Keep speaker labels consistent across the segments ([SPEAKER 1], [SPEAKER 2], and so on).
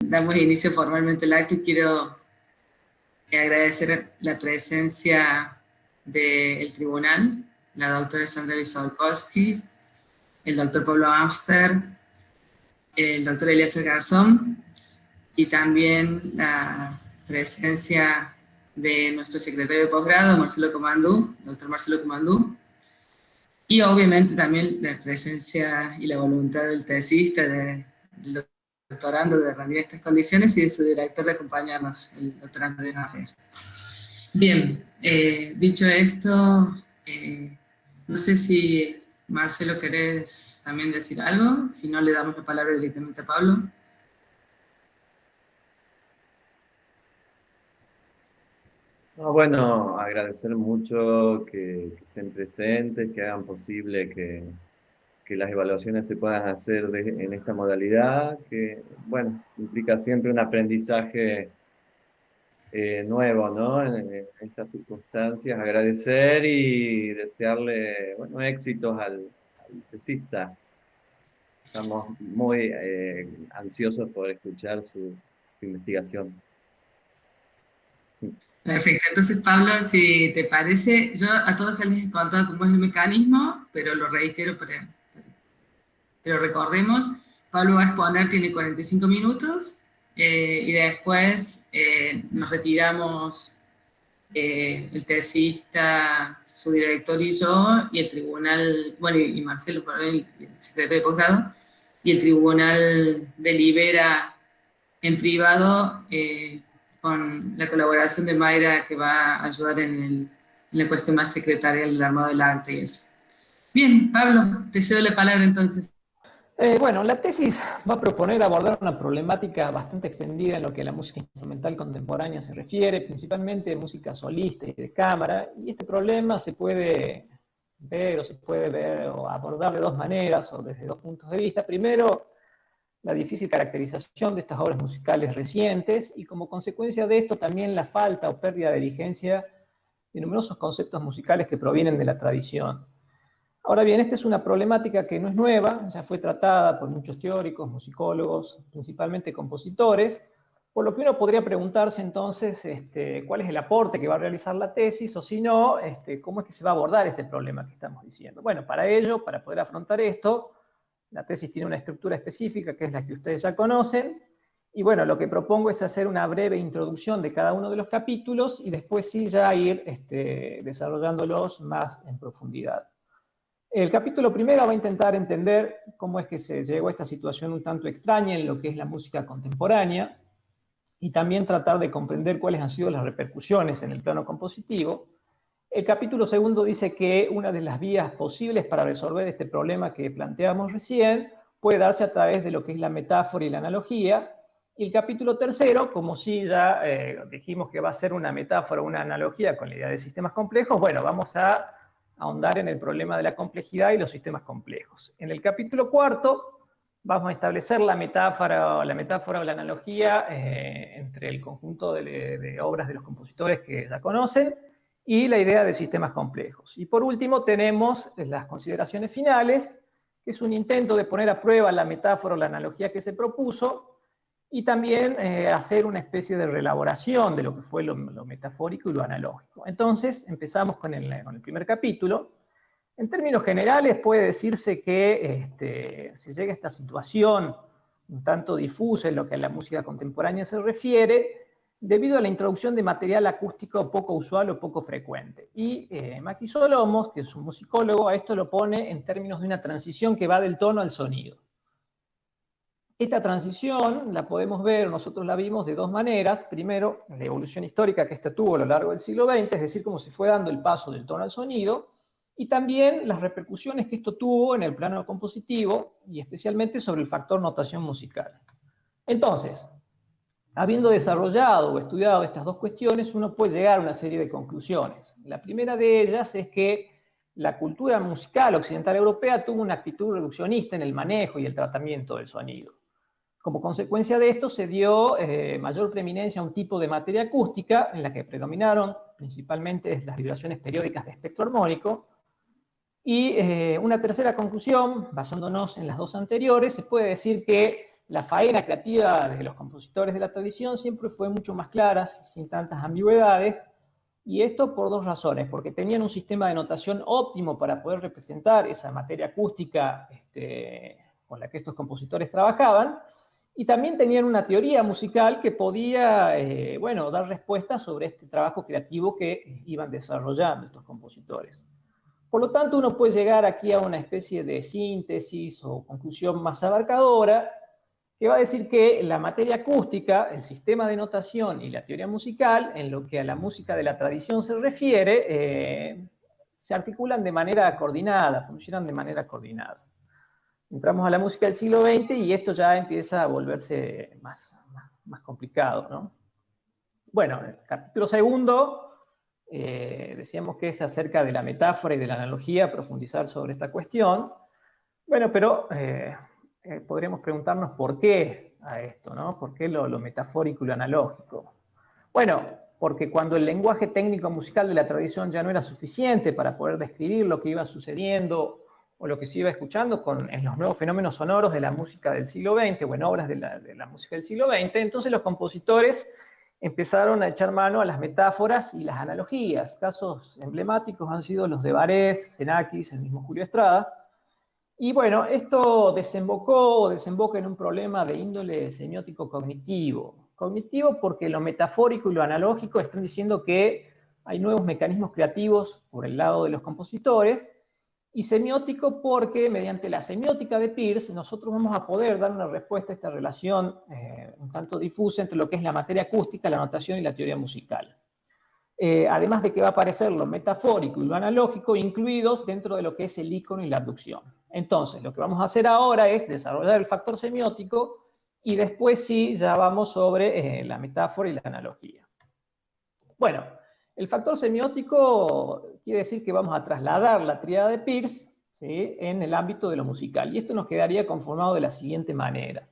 [SPEAKER 1] damos inicio formalmente al acto, quiero agradecer la presencia del tribunal, la doctora Sandra Wisolkowski, el doctor Pablo Amster, el doctor Eliezer Garzón, y también la presencia de nuestro secretario de posgrado, Marcelo Comandú, doctor Marcelo Comandú, y obviamente también la presencia y la voluntad del tesista, del doctorando de reunir estas condiciones y de su director de acompañarnos, el doctor Andrés Arrea. Bien, dicho esto, no sé si Marcelo querés también decir algo, si no le damos la palabra directamente a Pablo.
[SPEAKER 2] No, bueno, agradecer mucho que estén presentes, que hagan posible que las evaluaciones se puedan hacer en esta modalidad, que, bueno, implica siempre un aprendizaje nuevo, ¿no? En estas circunstancias, agradecer y desearle, bueno, éxitos al tesista. Estamos muy ansiosos por escuchar su investigación.
[SPEAKER 1] Perfecto, entonces Pablo, si te parece, yo a todos se les he contado cómo es el mecanismo, pero lo reitero para que lo recordemos. Pablo va a exponer, tiene 45 minutos, y después nos retiramos el tesista, su director y yo, y el tribunal, bueno, y Marcelo, el secretario de posgrado, y el tribunal delibera en privado con la colaboración de Mayra, que va a ayudar en la cuestión más secretarial del armado del acta y eso. Bien, Pablo, te cedo la palabra entonces.
[SPEAKER 3] Bueno, la tesis va a proponer abordar una problemática bastante extendida en lo que a la música instrumental contemporánea se refiere, principalmente música solista y de cámara, y este problema se puede ver o abordar de dos maneras o desde dos puntos de vista. Primero, la difícil caracterización de estas obras musicales recientes y como consecuencia de esto también la falta o pérdida de vigencia de numerosos conceptos musicales que provienen de la tradición. Ahora bien, esta es una problemática que no es nueva, ya fue tratada por muchos teóricos, musicólogos, principalmente compositores, por lo que uno podría preguntarse entonces cuál es el aporte que va a realizar la tesis, o si no, cómo es que se va a abordar este problema que estamos diciendo. Bueno, para ello, para poder afrontar esto, la tesis tiene una estructura específica que es la que ustedes ya conocen, y bueno, lo que propongo es hacer una breve introducción de cada uno de los capítulos y después sí ya ir desarrollándolos más en profundidad. El capítulo primero va a intentar entender cómo es que se llegó a esta situación un tanto extraña en lo que es la música contemporánea y también tratar de comprender cuáles han sido las repercusiones en el plano compositivo. El capítulo segundo dice que una de las vías posibles para resolver este problema que planteamos recién puede darse a través de lo que es la metáfora y la analogía. Y el capítulo tercero, como si ya dijimos que va a ser una metáfora, una analogía con la idea de sistemas complejos, bueno, vamos a ahondar en el problema de la complejidad y los sistemas complejos. En el capítulo cuarto vamos a establecer la metáfora o la analogía entre el conjunto de obras de los compositores que ya conocen y la idea de sistemas complejos. Y por último tenemos las consideraciones finales, que es un intento de poner a prueba la metáfora o la analogía que se propuso, y también hacer una especie de reelaboración de lo que fue lo metafórico y lo analógico. Entonces, empezamos con el primer capítulo. En términos generales, puede decirse que se llega a esta situación un tanto difusa en lo que a la música contemporánea se refiere, debido a la introducción de material acústico poco usual o poco frecuente. Y Maki Solomos, que es un musicólogo, a esto lo pone en términos de una transición que va del tono al sonido. Esta transición la podemos ver, nosotros la vimos de dos maneras. Primero, la evolución histórica que esta tuvo a lo largo del siglo XX, es decir, cómo se fue dando el paso del tono al sonido, y también las repercusiones que esto tuvo en el plano compositivo, y especialmente sobre el factor notación musical. Entonces, habiendo desarrollado o estudiado estas dos cuestiones, uno puede llegar a una serie de conclusiones. La primera de ellas es que la cultura musical occidental europea tuvo una actitud reduccionista en el manejo y el tratamiento del sonido. Como consecuencia de esto se dio mayor preeminencia a un tipo de materia acústica en la que predominaron principalmente las vibraciones periódicas de espectro armónico. Y una tercera conclusión, basándonos en las dos anteriores, se puede decir que la faena creativa de los compositores de la tradición siempre fue mucho más clara, sin tantas ambigüedades, y esto por dos razones, porque tenían un sistema de notación óptimo para poder representar esa materia acústica con la que estos compositores trabajaban, y también tenían una teoría musical que podía, bueno, dar respuestas sobre este trabajo creativo que iban desarrollando estos compositores. Por lo tanto, uno puede llegar aquí a una especie de síntesis o conclusión más abarcadora, que va a decir que la materia acústica, el sistema de notación y la teoría musical, en lo que a la música de la tradición se refiere, se articulan de manera coordinada, funcionan de manera coordinada. Entramos a la música del siglo XX y esto ya empieza a volverse más complicado, ¿no? Bueno, el capítulo segundo, decíamos que es acerca de la metáfora y de la analogía, profundizar sobre esta cuestión. Bueno, pero podríamos preguntarnos por qué a esto, ¿no? ¿Por qué lo metafórico y lo analógico? Bueno, porque cuando el lenguaje técnico musical de la tradición ya no era suficiente para poder describir lo que iba sucediendo o lo que se iba escuchando en los nuevos fenómenos sonoros de la música del siglo XX o en obras de la música del siglo XX, entonces los compositores empezaron a echar mano a las metáforas y las analogías. Casos emblemáticos han sido los de Barés, Xenakis, el mismo Julio Estrada. Y bueno, esto desemboca en un problema de índole semiótico-cognitivo. Cognitivo porque lo metafórico y lo analógico están diciendo que hay nuevos mecanismos creativos por el lado de los compositores, y semiótico porque mediante la semiótica de Peirce nosotros vamos a poder dar una respuesta a esta relación un tanto difusa entre lo que es la materia acústica, la notación y la teoría musical. Además de que va a aparecer lo metafórico y lo analógico incluidos dentro de lo que es el ícono y la abducción. Entonces, lo que vamos a hacer ahora es desarrollar el factor semiótico y después sí, ya vamos sobre la metáfora y la analogía. Bueno, el factor semiótico quiere decir que vamos a trasladar la tríada de Peirce, ¿sí?, en el ámbito de lo musical. Y esto nos quedaría conformado de la siguiente manera.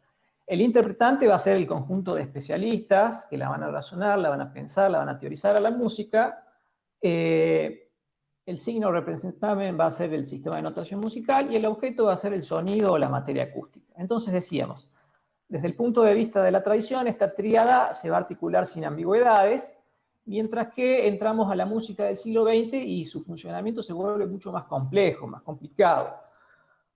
[SPEAKER 3] El interpretante va a ser el conjunto de especialistas que la van a razonar, la van a pensar, la van a teorizar a la música. El signo representante va a ser el sistema de notación musical y el objeto va a ser el sonido o la materia acústica. Entonces decíamos, desde el punto de vista de la tradición, esta tríada se va a articular sin ambigüedades, mientras que entramos a la música del siglo XX y su funcionamiento se vuelve mucho más complejo, más complicado.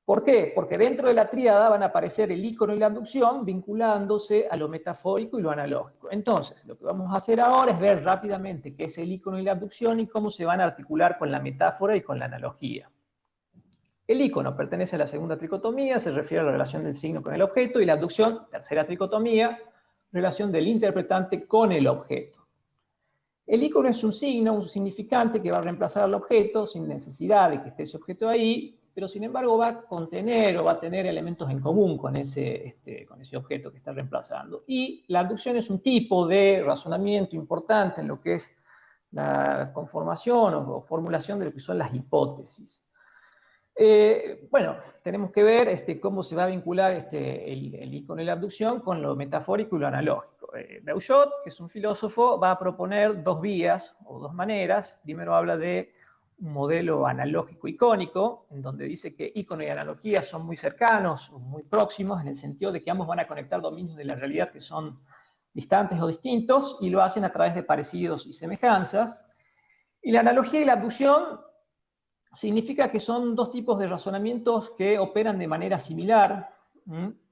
[SPEAKER 3] ¿Por qué? Porque dentro de la tríada van a aparecer el ícono y la abducción vinculándose a lo metafórico y lo analógico. Entonces, lo que vamos a hacer ahora es ver rápidamente qué es el ícono y la abducción y cómo se van a articular con la metáfora y con la analogía. El ícono pertenece a la segunda tricotomía, se refiere a la relación del signo con el objeto, y la abducción, tercera tricotomía, relación del interpretante con el objeto. El ícono es un signo, un significante que va a reemplazar al objeto sin necesidad de que esté ese objeto ahí, pero sin embargo va a contener o va a tener elementos en común con ese objeto que está reemplazando. Y la abducción es un tipo de razonamiento importante en lo que es la conformación o formulación de lo que son las hipótesis. Bueno, tenemos que ver cómo se va a vincular el ícono y la abducción con lo metafórico y lo analógico. Beuchot, que es un filósofo, va a proponer dos vías o dos maneras. Primero habla de un modelo analógico icónico, en donde dice que ícono y analogía son muy cercanos, muy próximos, en el sentido de que ambos van a conectar dominios de la realidad que son distantes o distintos, y lo hacen a través de parecidos y semejanzas. Y la analogía y la abducción significa que son dos tipos de razonamientos que operan de manera similar,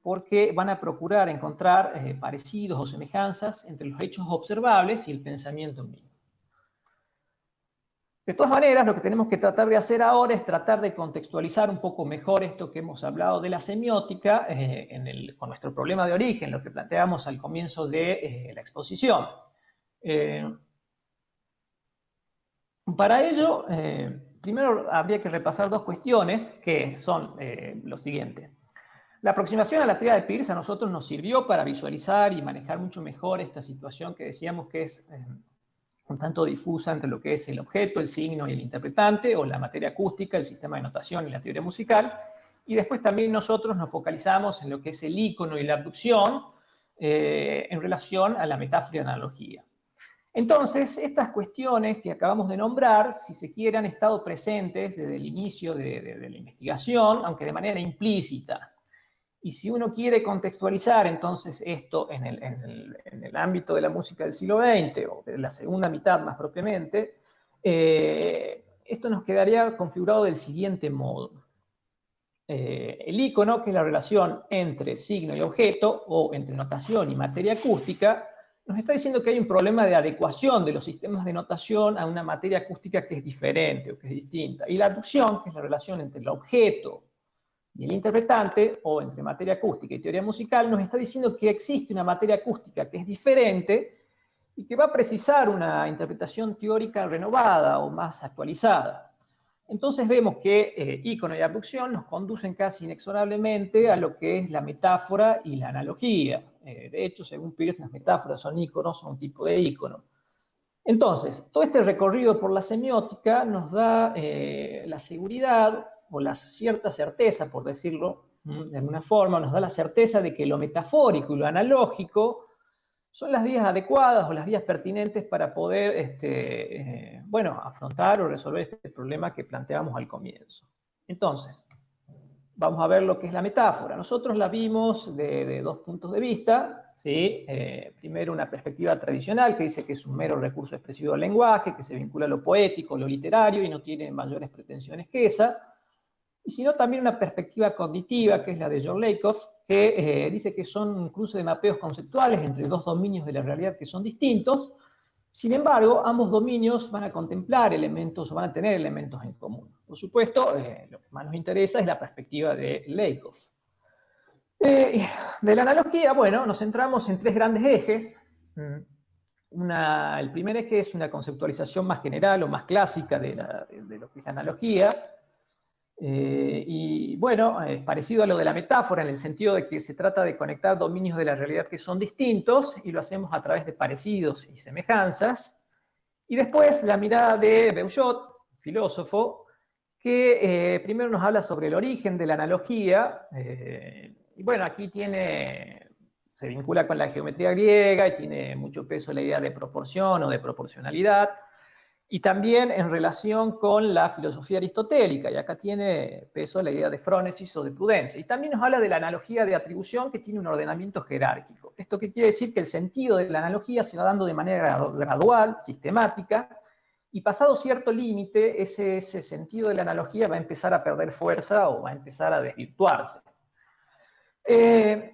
[SPEAKER 3] porque van a procurar encontrar parecidos o semejanzas entre los hechos observables y el pensamiento mismo. De todas maneras, lo que tenemos que tratar de hacer ahora es tratar de contextualizar un poco mejor esto que hemos hablado de la semiótica con nuestro problema de origen, lo que planteamos al comienzo de la exposición. Para ello, primero habría que repasar dos cuestiones que son lo siguiente. La aproximación a la tríada de Peirce a nosotros nos sirvió para visualizar y manejar mucho mejor esta situación que decíamos que es un tanto difusa entre lo que es el objeto, el signo y el interpretante, o la materia acústica, el sistema de notación y la teoría musical. Y después también nosotros nos focalizamos en lo que es el ícono y la abducción en relación a la metáfora y la analogía. Entonces, estas cuestiones que acabamos de nombrar, si se quiere, han estado presentes desde el inicio de la investigación, aunque de manera implícita. Y si uno quiere contextualizar entonces esto en el ámbito de la música del siglo XX, o de la segunda mitad más propiamente, esto nos quedaría configurado del siguiente modo. El icono, que es la relación entre signo y objeto, o entre notación y materia acústica, nos está diciendo que hay un problema de adecuación de los sistemas de notación a una materia acústica que es diferente o que es distinta. Y la aducción, que es la relación entre el objeto y el interpretante, o entre materia acústica y teoría musical, nos está diciendo que existe una materia acústica que es diferente y que va a precisar una interpretación teórica renovada o más actualizada. Entonces vemos que icono y abducción nos conducen casi inexorablemente a lo que es la metáfora y la analogía. De hecho, según Peirce, las metáforas son iconos, son un tipo de icono. Entonces, todo este recorrido por la semiótica nos da la seguridad o la cierta certeza, por decirlo de alguna forma, nos da la certeza de que lo metafórico y lo analógico son las vías adecuadas o las vías pertinentes para poder bueno, afrontar o resolver este problema que planteamos al comienzo. Entonces, vamos a ver lo que es la metáfora. Nosotros la vimos de dos puntos de vista, ¿sí? Primero, una perspectiva tradicional que dice que es un mero recurso expresivo del lenguaje, que se vincula a lo poético, lo literario, y no tiene mayores pretensiones que esa. Y sino también una perspectiva cognitiva, que es la de John Lakoff, que dice que son un cruce de mapeos conceptuales entre dos dominios de la realidad que son distintos. Sin embargo, ambos dominios van a contemplar elementos o van a tener elementos en común. Por supuesto, lo que más nos interesa es la perspectiva de Lakoff. De la analogía, bueno, nos centramos en tres grandes ejes. El primer eje es una conceptualización más general o más clásica de lo que es la analogía. Y bueno, es parecido a lo de la metáfora en el sentido de que se trata de conectar dominios de la realidad que son distintos y lo hacemos a través de parecidos y semejanzas. Y después la mirada de Beuchot, filósofo, que primero nos habla sobre el origen de la analogía. Y bueno, aquí se vincula con la geometría griega y tiene mucho peso la idea de proporción o de proporcionalidad. Y también en relación con la filosofía aristotélica, y acá tiene peso la idea de frónesis o de prudencia. Y también nos habla de la analogía de atribución que tiene un ordenamiento jerárquico. ¿Esto qué quiere decir? Que el sentido de la analogía se va dando de manera gradual, sistemática, y pasado cierto límite, ese sentido de la analogía va a empezar a perder fuerza o va a empezar a desvirtuarse.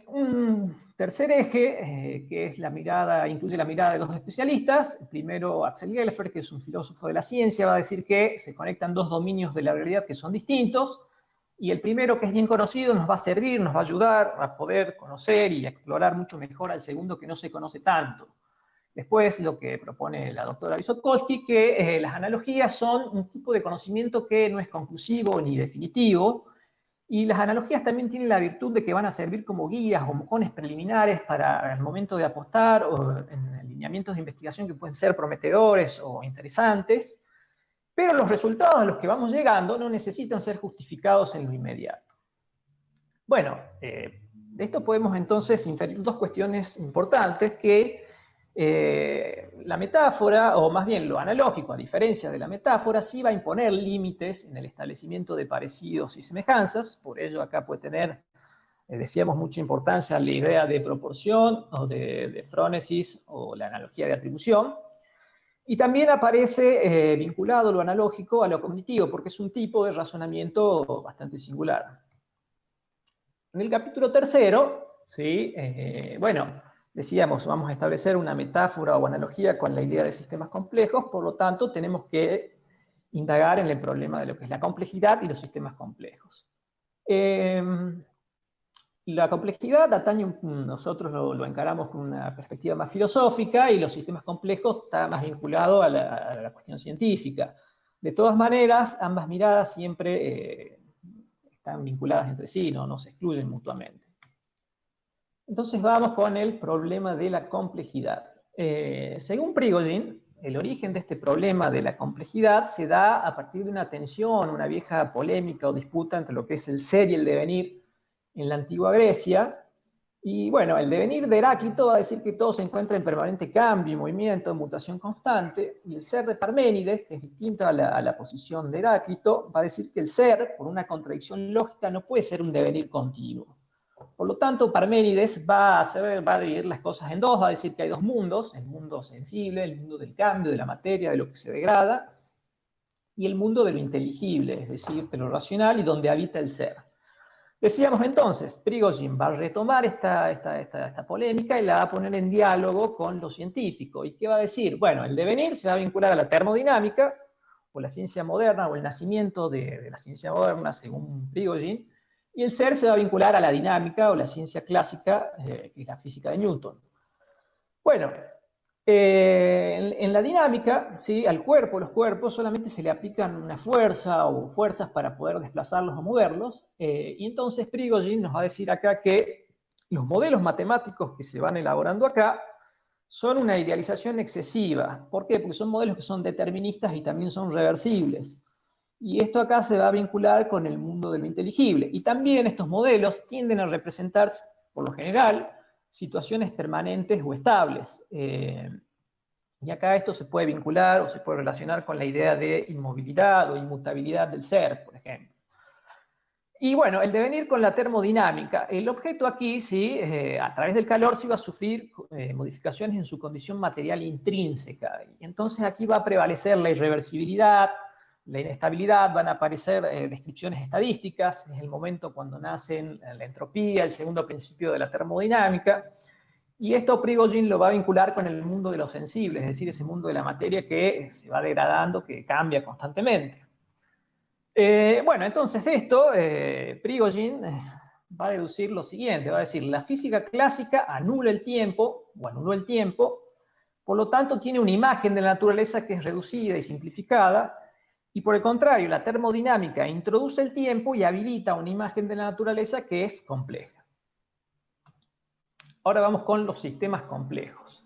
[SPEAKER 3] Un tercer eje, que es incluye la mirada de dos especialistas. Primero, Axel Gelfer, que es un filósofo de la ciencia, va a decir que se conectan dos dominios de la realidad que son distintos, y el primero, que es bien conocido, nos va a servir, nos va a ayudar a poder conocer y explorar mucho mejor al segundo, que no se conoce tanto. Después, lo que propone la doctora Vysotsky, que las analogías son un tipo de conocimiento que no es conclusivo ni definitivo, y las analogías también tienen la virtud de que van a servir como guías o mojones preliminares para el momento de apostar o en lineamientos de investigación que pueden ser prometedores o interesantes, pero los resultados a los que vamos llegando no necesitan ser justificados en lo inmediato. Bueno, de esto podemos entonces inferir dos cuestiones importantes, que la metáfora, o más bien lo analógico, a diferencia de la metáfora, sí va a imponer límites en el establecimiento de parecidos y semejanzas. Por ello acá puede tener, decíamos, mucha importancia la idea de proporción o de frónesis o la analogía de atribución. Y también aparece vinculado lo analógico a lo cognitivo, porque es un tipo de razonamiento bastante singular. En el capítulo tercero, ¿sí? Bueno, decíamos, vamos a establecer una metáfora o analogía con la idea de sistemas complejos, por lo tanto tenemos que indagar en el problema de lo que es la complejidad y los sistemas complejos. La complejidad atañe, nosotros lo encaramos con una perspectiva más filosófica, y los sistemas complejos está más vinculado a la cuestión científica. De todas maneras, ambas miradas siempre están vinculadas entre sí, no se excluyen mutuamente. Entonces vamos con el problema de la complejidad. Según Prigogine, el origen de este problema de la complejidad se da a partir de una tensión, una vieja polémica o disputa entre lo que es el ser y el devenir en la antigua Grecia. Y bueno, el devenir de Heráclito va a decir que todo se encuentra en permanente cambio, movimiento, mutación constante, y el ser de Parménides, que es distinto a la posición de Heráclito, va a decir que el ser, por una contradicción lógica, no puede ser un devenir continuo. Por lo tanto, Parménides va a dividir las cosas en dos, va a decir que hay dos mundos, el mundo sensible, el mundo del cambio, de la materia, de lo que se degrada, y el mundo de lo inteligible, es decir, de lo racional y donde habita el ser. Decíamos entonces, Prigogine va a retomar esta polémica y la va a poner en diálogo con lo científico. ¿Y qué va a decir? Bueno, el devenir se va a vincular a la termodinámica, o la ciencia moderna, o el nacimiento de la ciencia moderna, según Prigogine, y el ser se va a vincular a la dinámica, o la ciencia clásica, que es la física de Newton. Bueno, en la dinámica, ¿sí? Al cuerpo, los cuerpos solamente se le aplican una fuerza o fuerzas para poder desplazarlos o moverlos, y entonces Prigogine nos va a decir acá que los modelos matemáticos que se van elaborando acá son una idealización excesiva. ¿Por qué? Porque son modelos que son deterministas y también son reversibles. Y esto acá se va a vincular con el mundo de lo inteligible. Y también estos modelos tienden a representar, por lo general, situaciones permanentes o estables. Y acá esto se puede vincular o se puede relacionar con la idea de inmovilidad o inmutabilidad del ser, por ejemplo. Y bueno, el devenir con la termodinámica. El objeto aquí, ¿sí? A través del calor sí va a sufrir modificaciones en su condición material intrínseca. Y entonces aquí va a prevalecer la irreversibilidad, la inestabilidad, van a aparecer descripciones estadísticas, es el momento cuando nacen la entropía, el segundo principio de la termodinámica, y esto Prigogine lo va a vincular con el mundo de lo sensible, es decir, ese mundo de la materia que se va degradando, que cambia constantemente. Bueno, entonces de esto, Prigogine va a deducir lo siguiente, va a decir, la física clásica anula el tiempo, o anuló el tiempo, por lo tanto tiene una imagen de la naturaleza que es reducida y simplificada, y por el contrario, la termodinámica introduce el tiempo y habilita una imagen de la naturaleza que es compleja. Ahora vamos con los sistemas complejos.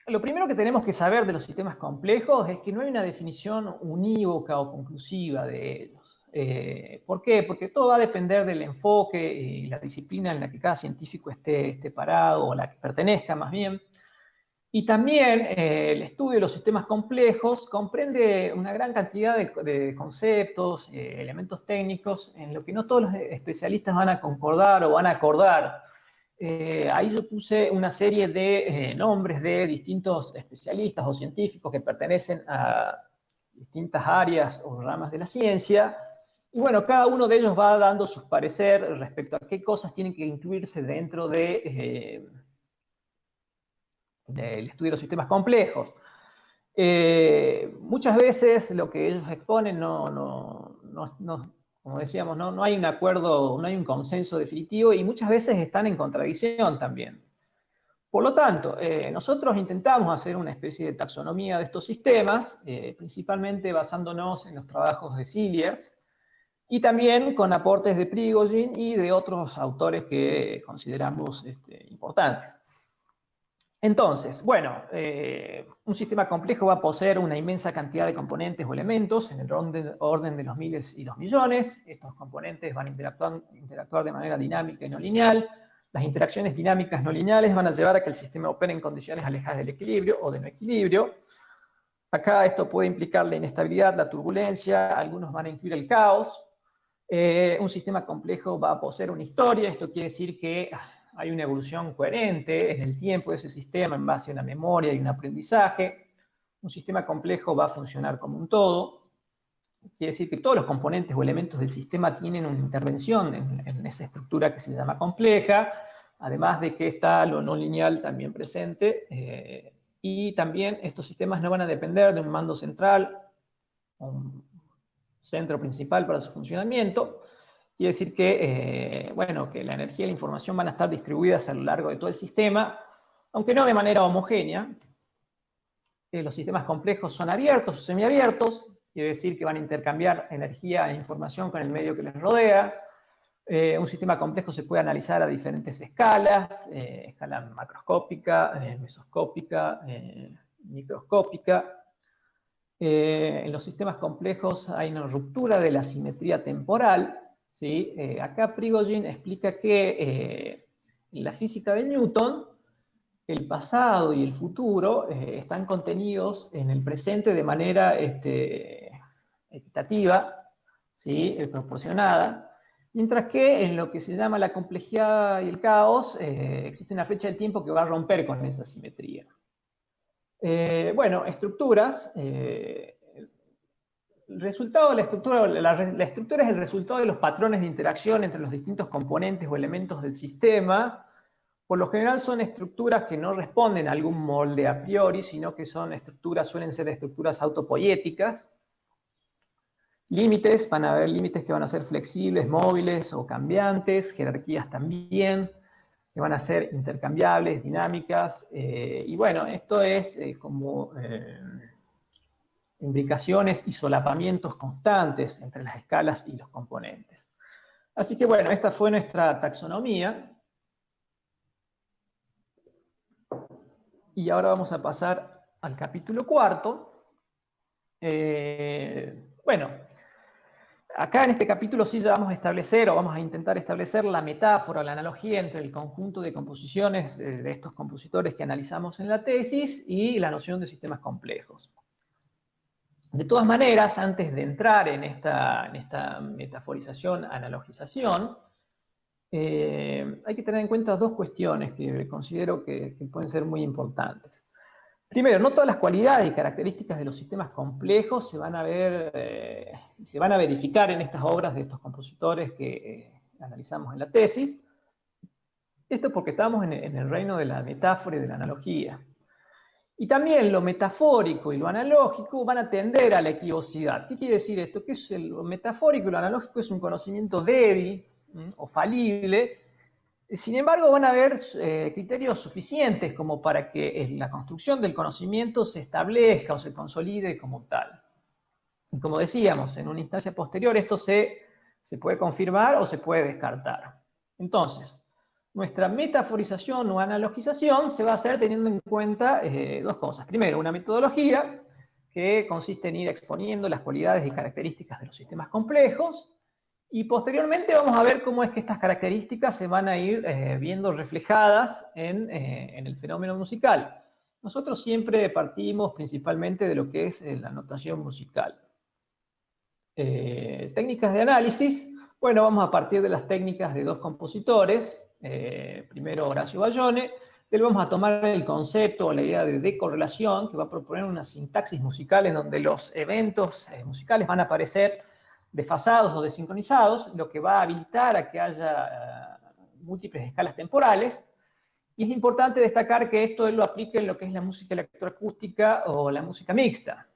[SPEAKER 3] Lo primero que tenemos que saber de los sistemas complejos es que no hay una definición unívoca o conclusiva de ellos. ¿Por qué? Porque todo va a depender del enfoque y la disciplina en la que cada científico esté parado, o la que pertenezca más bien. Y también el estudio de los sistemas complejos comprende una gran cantidad de conceptos, elementos técnicos, en lo que no todos los especialistas van a concordar o van a acordar. Ahí yo puse una serie de nombres de distintos especialistas o científicos que pertenecen a distintas áreas o ramas de la ciencia. Y bueno, cada uno de ellos va dando sus pareceres respecto a qué cosas tienen que incluirse dentro del estudio de los sistemas complejos. Muchas veces lo que ellos exponen como decíamos, no hay un acuerdo, no hay un consenso definitivo, y muchas veces están en contradicción también. Por lo tanto, nosotros intentamos hacer una especie de taxonomía de estos sistemas, principalmente basándonos en los trabajos de Cilliers, y también con aportes de Prigogine y de otros autores que consideramos importantes. Entonces, bueno, un sistema complejo va a poseer una inmensa cantidad de componentes o elementos en el orden de los miles y los millones. Estos componentes van a interactuar de manera dinámica y no lineal. Las interacciones dinámicas no lineales van a llevar a que el sistema opere en condiciones alejadas del equilibrio o de no equilibrio. Acá esto puede implicar la inestabilidad, la turbulencia, algunos van a incluir el caos. Un sistema complejo va a poseer una historia, esto quiere decir que hay una evolución coherente en el tiempo de ese sistema en base a una memoria y un aprendizaje. Un sistema complejo va a funcionar como un todo. Quiere decir que todos los componentes o elementos del sistema tienen una intervención en esa estructura que se llama compleja, además de que está lo no lineal también presente, y también estos sistemas no van a depender de un mando central, un centro principal para su funcionamiento. Quiere decir que, que la energía y la información van a estar distribuidas a lo largo de todo el sistema, aunque no de manera homogénea. Los sistemas complejos son abiertos o semiabiertos, quiere decir que van a intercambiar energía e información con el medio que les rodea. Un sistema complejo se puede analizar a diferentes escalas, escala macroscópica, mesoscópica, microscópica. En los sistemas complejos hay una ruptura de la simetría temporal, ¿sí? Acá Prigogine explica que en la física de Newton, el pasado y el futuro están contenidos en el presente de manera equitativa, ¿sí? Proporcionada, Mientras que en lo que se llama la complejidad y el caos, existe una flecha de tiempo que va a romper con esa simetría. Bueno, estructuras. El resultado de la estructura es el resultado de los patrones de interacción entre los distintos componentes o elementos del sistema. Por lo general son estructuras que no responden a algún molde a priori, sino que suelen ser estructuras autopoiéticas. Límites, van a haber límites que van a ser flexibles, móviles o cambiantes, jerarquías también, que van a ser intercambiables, dinámicas, y bueno, esto es como imbricaciones y solapamientos constantes entre las escalas y los componentes. Así que bueno, esta fue nuestra taxonomía. Y ahora vamos a pasar al capítulo 4. Bueno, acá en este capítulo sí ya vamos a establecer, o vamos a intentar establecer la metáfora, la analogía entre el conjunto de composiciones de estos compositores que analizamos en la tesis y la noción de sistemas complejos. De todas maneras, antes de entrar en esta metaforización, analogización, hay que tener en cuenta dos cuestiones que considero que pueden ser muy importantes. Primero, no todas las cualidades y características de los sistemas complejos se van a verificar en estas obras de estos compositores que analizamos en la tesis. Esto porque estamos en el reino de la metáfora y de la analogía. Y también lo metafórico y lo analógico van a tender a la equivocidad. ¿Qué quiere decir esto? Que lo metafórico y lo analógico es un conocimiento débil o falible. Sin embargo, van a haber criterios suficientes como para que la construcción del conocimiento se establezca o se consolide como tal. Y como decíamos, en una instancia posterior esto se puede confirmar o se puede descartar. Entonces, nuestra metaforización o analogización se va a hacer teniendo en cuenta dos cosas. Primero, una metodología que consiste en ir exponiendo las cualidades y características de los sistemas complejos. Y posteriormente vamos a ver cómo es que estas características se van a ir viendo reflejadas en el fenómeno musical. Nosotros siempre partimos principalmente de lo que es la notación musical. Técnicas de análisis. Bueno, vamos a partir de las técnicas de dos compositores. Primero Horacio Bayone. De él vamos a tomar el concepto o la idea de decorrelación, que va a proponer una sintaxis musical en donde los eventos musicales van a aparecer desfasados o desincronizados, lo que va a habilitar a que haya múltiples escalas temporales. Y es importante destacar que esto él lo aplica en lo que es la música electroacústica o la música mixta.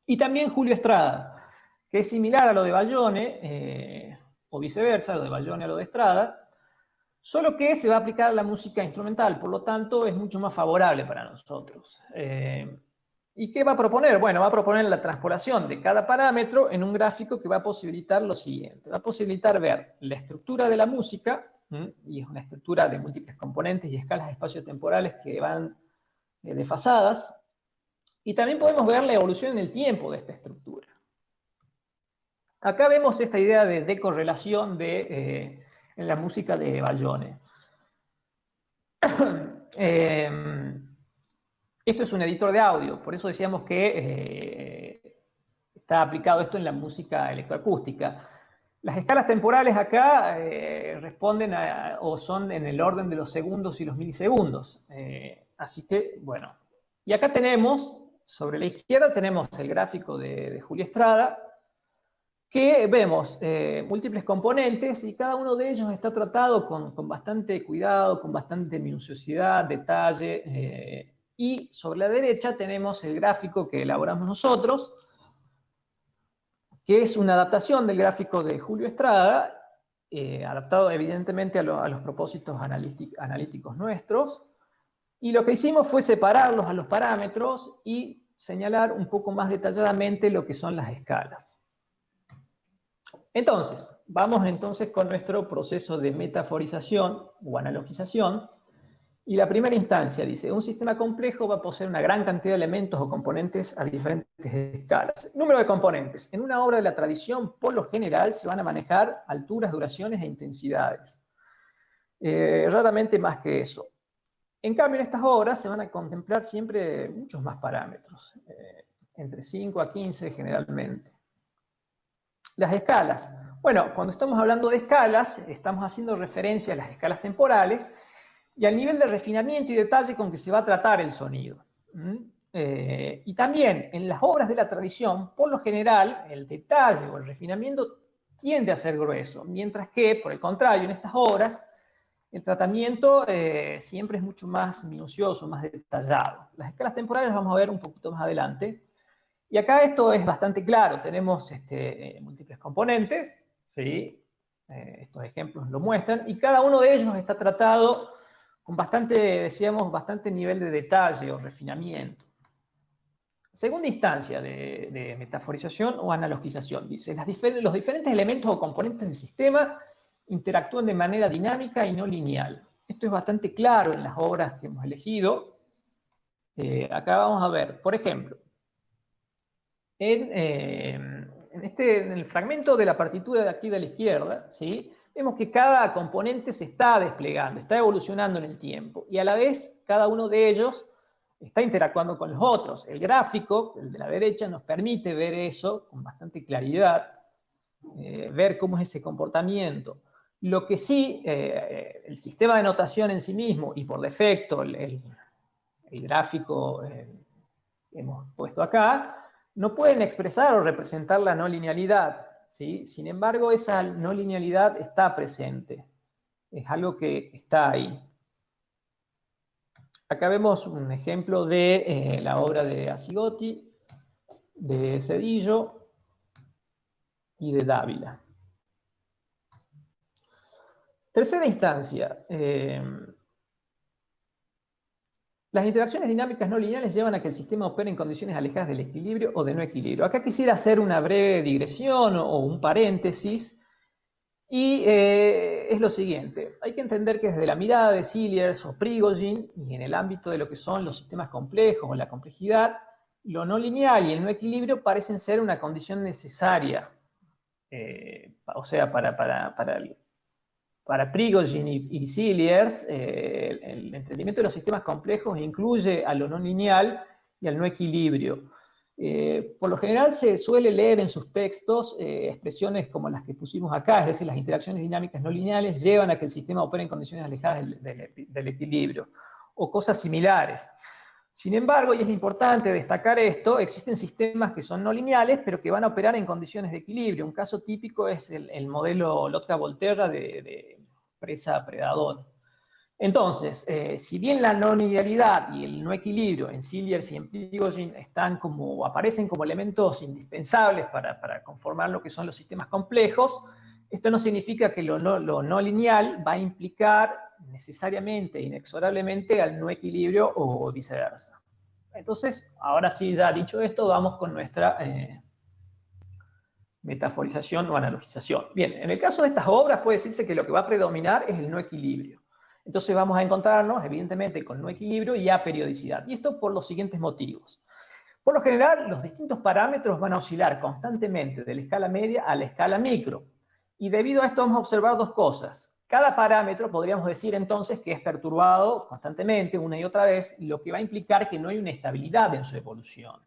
[SPEAKER 3] Y también Julio Estrada, que es similar a lo de Bayone, o viceversa, lo de Bayone a lo de Estrada, solo que se va a aplicar a la música instrumental, por lo tanto es mucho más favorable para nosotros. ¿Y qué va a proponer? Bueno, va a proponer la transpolación de cada parámetro en un gráfico que va a posibilitar lo siguiente. Va a posibilitar ver la estructura de la música, y es una estructura de múltiples componentes y escalas espaciotemporales que van desfasadas, y también podemos ver la evolución en el tiempo de esta estructura. Acá vemos esta idea de decorrelación en la música de Bayone. Esto es un editor de audio, por eso decíamos que está aplicado esto en la música electroacústica. Las escalas temporales acá responden o son en el orden de los segundos y los milisegundos. Así que, bueno. Y acá tenemos, sobre la izquierda tenemos el gráfico de Julio Estrada, que vemos múltiples componentes y cada uno de ellos está tratado con bastante cuidado, con bastante minuciosidad, detalle. Y sobre la derecha tenemos el gráfico que elaboramos nosotros, que es una adaptación del gráfico de Julio Estrada, adaptado evidentemente a los propósitos analíticos nuestros. Y lo que hicimos fue separarlos a los parámetros y señalar un poco más detalladamente lo que son las escalas. Entonces, vamos con nuestro proceso de metaforización o analogización. Y la primera instancia dice, un sistema complejo va a poseer una gran cantidad de elementos o componentes a diferentes escalas. Número de componentes. En una obra de la tradición, por lo general, se van a manejar alturas, duraciones e intensidades. Raramente más que eso. En cambio, en estas obras se van a contemplar siempre muchos más parámetros, entre 5 a 15 generalmente. Las escalas. Bueno, cuando estamos hablando de escalas, estamos haciendo referencia a las escalas temporales y al nivel de refinamiento y detalle con que se va a tratar el sonido. Y también en las obras de la tradición, por lo general, el detalle o el refinamiento tiende a ser grueso, mientras que, por el contrario, en estas obras, el tratamiento siempre es mucho más minucioso, más detallado. Las escalas temporales las vamos a ver un poquito más adelante. Y acá esto es bastante claro. Tenemos múltiples componentes, ¿sí? Estos ejemplos lo muestran, y cada uno de ellos está tratado con bastante, decíamos, bastante nivel de detalle o refinamiento. Segunda instancia de metaforización o analogización. Dice, los diferentes elementos o componentes del sistema interactúan de manera dinámica y no lineal. Esto es bastante claro en las obras que hemos elegido. Acá vamos a ver, por ejemplo, en el fragmento de la partitura de aquí de la izquierda, ¿sí? Vemos que cada componente se está desplegando, está evolucionando en el tiempo, y a la vez cada uno de ellos está interactuando con los otros. El gráfico, el de la derecha, nos permite ver eso con bastante claridad, ver cómo es ese comportamiento. Lo que sí, el sistema de notación en sí mismo, y por defecto el gráfico que hemos puesto acá, no pueden expresar o representar la no linealidad, ¿sí? Sin embargo, esa no linealidad está presente. Es algo que está ahí. Acá vemos un ejemplo de la obra de Asigotti, de Cedillo y de Dávila. Tercera instancia. Las interacciones dinámicas no lineales llevan a que el sistema opere en condiciones alejadas del equilibrio o de no equilibrio. Acá quisiera hacer una breve digresión o un paréntesis, y es lo siguiente. Hay que entender que desde la mirada de Seeliers o Prigogine, y en el ámbito de lo que son los sistemas complejos o la complejidad, lo no lineal y el no equilibrio parecen ser una condición necesaria. O sea, para Prigogine y Seeliers, el entendimiento de los sistemas complejos incluye a lo no lineal y al no equilibrio. Por lo general se suele leer en sus textos expresiones como las que pusimos acá, es decir, las interacciones dinámicas no lineales llevan a que el sistema opere en condiciones alejadas del equilibrio, o cosas similares. Sin embargo, y es importante destacar esto, existen sistemas que son no lineales, pero que van a operar en condiciones de equilibrio. Un caso típico es el modelo Lotka-Volterra de presa-predador. Entonces, si bien la no linealidad y el no equilibrio en Seeliers y en Prigogine aparecen como elementos indispensables para conformar lo que son los sistemas complejos, esto no significa que lo no lineal va a implicar necesariamente, inexorablemente, al no equilibrio o viceversa. Entonces, ahora sí, ya dicho esto, vamos con nuestra metaforización o analogización. Bien, en el caso de estas obras puede decirse que lo que va a predominar es el no equilibrio. Entonces vamos a encontrarnos, evidentemente, con no equilibrio y aperiodicidad. Y esto por los siguientes motivos. Por lo general, los distintos parámetros van a oscilar constantemente de la escala media a la escala micro. Y debido a esto vamos a observar dos cosas. Cada parámetro podríamos decir entonces que es perturbado constantemente una y otra vez, lo que va a implicar que no hay una estabilidad en su evolución.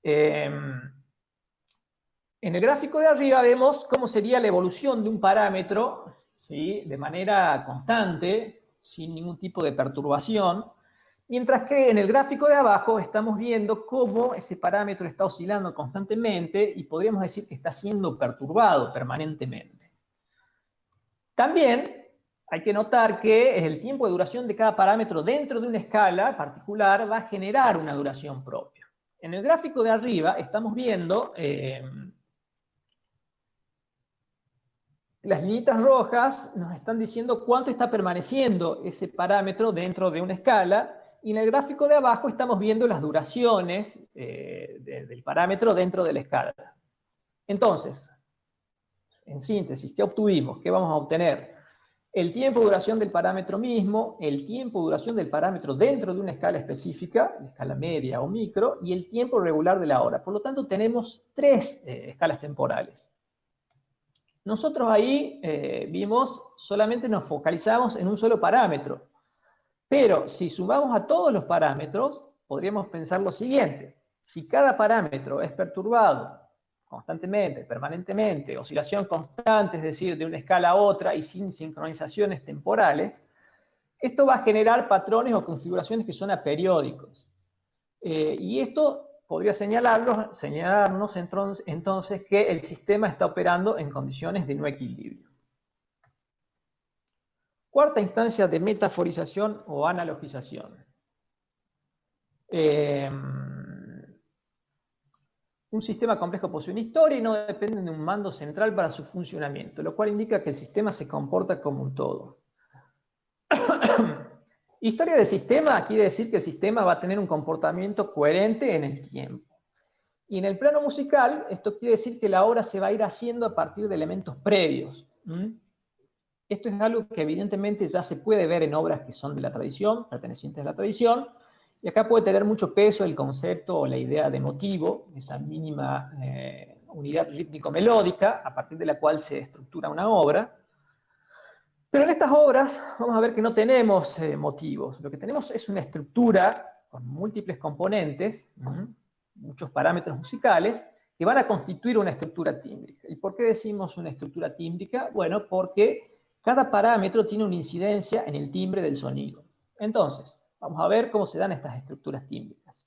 [SPEAKER 3] En el gráfico de arriba vemos cómo sería la evolución de un parámetro, ¿sí?, de manera constante, sin ningún tipo de perturbación, mientras que en el gráfico de abajo estamos viendo cómo ese parámetro está oscilando constantemente y podríamos decir que está siendo perturbado permanentemente. También hay que notar que el tiempo de duración de cada parámetro dentro de una escala particular va a generar una duración propia. En el gráfico de arriba estamos viendo las líneas rojas nos están diciendo cuánto está permaneciendo ese parámetro dentro de una escala, y en el gráfico de abajo estamos viendo las duraciones del parámetro dentro de la escala. Entonces, en síntesis, ¿qué obtuvimos? ¿Qué vamos a obtener? El tiempo de duración del parámetro mismo, el tiempo de duración del parámetro dentro de una escala específica, la escala media o micro, y el tiempo regular de la hora. Por lo tanto, tenemos tres escalas temporales. Nosotros ahí solamente nos focalizamos en un solo parámetro. Pero si sumamos a todos los parámetros, podríamos pensar lo siguiente. Si cada parámetro es perturbado constantemente, permanentemente, oscilación constante, es decir, de una escala a otra y sin sincronizaciones temporales, esto va a generar patrones o configuraciones que son aperiódicos. Y esto podría señalarnos entonces que el sistema está operando en condiciones de no equilibrio. Cuarta instancia de metaforización o analogización. Un sistema complejo posee una historia y no depende de un mando central para su funcionamiento, lo cual indica que el sistema se comporta como un todo. Historia del sistema quiere decir que el sistema va a tener un comportamiento coherente en el tiempo. Y en el plano musical, esto quiere decir que la obra se va a ir haciendo a partir de elementos previos. Esto es algo que evidentemente ya se puede ver en obras que son de la tradición, pertenecientes a la tradición, y acá puede tener mucho peso el concepto o la idea de motivo, esa mínima unidad rítmico-melódica, a partir de la cual se estructura una obra. Pero en estas obras vamos a ver que no tenemos motivos, lo que tenemos es una estructura con múltiples componentes, muchos parámetros musicales, que van a constituir una estructura tímbrica. ¿Y por qué decimos una estructura tímbrica? Bueno, porque cada parámetro tiene una incidencia en el timbre del sonido. Entonces, vamos a ver cómo se dan estas estructuras tímbricas.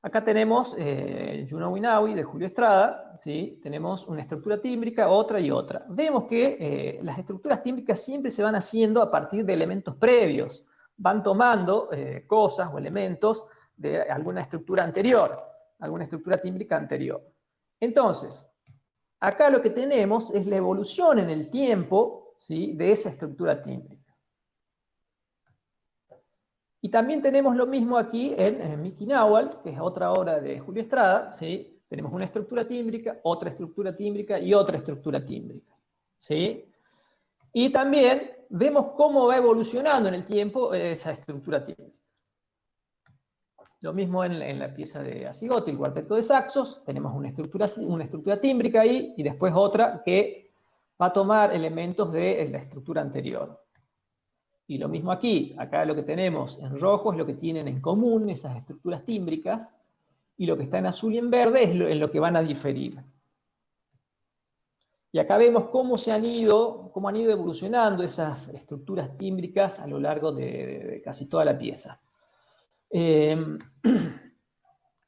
[SPEAKER 3] Acá tenemos You Know Me Now de Julio Estrada, ¿sí? Tenemos una estructura tímbrica, otra y otra. Vemos que las estructuras tímbricas siempre se van haciendo a partir de elementos previos, van tomando cosas o elementos de alguna estructura anterior, alguna estructura tímbrica anterior. Entonces, acá lo que tenemos es la evolución en el tiempo, ¿sí?, de esa estructura tímbrica. Y también tenemos lo mismo aquí en Miki Nahual, que es otra obra de Julio Estrada, ¿sí? Tenemos una estructura tímbrica, otra estructura tímbrica y otra estructura tímbrica, ¿sí? Y también vemos cómo va evolucionando en el tiempo esa estructura tímbrica. Lo mismo en la pieza de Asigotti, el cuarteto de saxos, tenemos una estructura tímbrica ahí, y después otra que va a tomar elementos de la estructura anterior. Y lo mismo aquí, acá lo que tenemos en rojo es lo que tienen en común esas estructuras tímbricas, y lo que está en azul y en verde es en lo que van a diferir. Y acá vemos cómo han ido evolucionando esas estructuras tímbricas a lo largo de casi toda la pieza.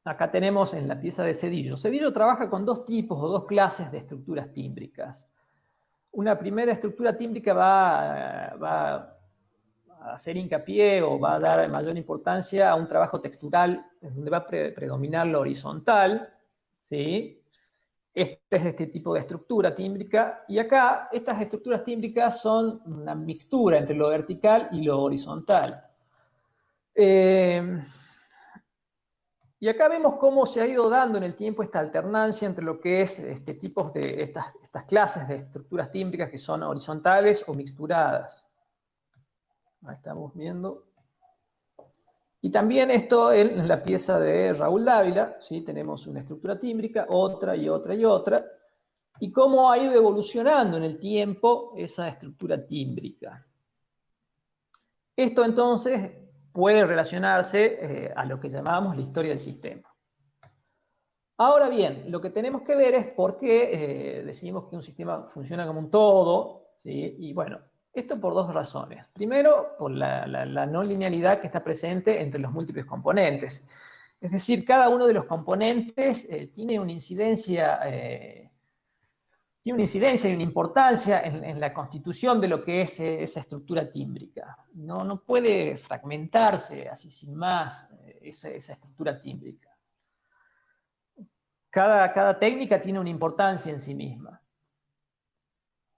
[SPEAKER 3] Acá tenemos en la pieza de Cedillo. Cedillo trabaja con dos tipos o dos clases de estructuras tímbricas. Una primera estructura tímbrica va a hacer hincapié o va a dar mayor importancia a un trabajo textural en donde va a predominar lo horizontal, ¿sí? Este es este tipo de estructura tímbrica, y acá estas estructuras tímbricas son una mixtura entre lo vertical y lo horizontal. Y acá vemos cómo se ha ido dando en el tiempo esta alternancia entre lo que es tipos de estas clases de estructuras tímbricas que son horizontales o mixturadas. Ahí estamos viendo. Y también esto en la pieza de Raúl Dávila, ¿sí? Tenemos una estructura tímbrica, otra y otra y otra, y cómo ha ido evolucionando en el tiempo esa estructura tímbrica. Esto entonces puede relacionarse a lo que llamamos la historia del sistema. Ahora bien, lo que tenemos que ver es por qué decimos que un sistema funciona como un todo, ¿sí? Y bueno, esto por dos razones. Primero, por la no linealidad que está presente entre los múltiples componentes. Es decir, cada uno de los componentes tiene una incidencia y una importancia en la constitución de lo que es esa estructura tímbrica. No puede fragmentarse así sin más esa estructura tímbrica. Cada técnica tiene una importancia en sí misma.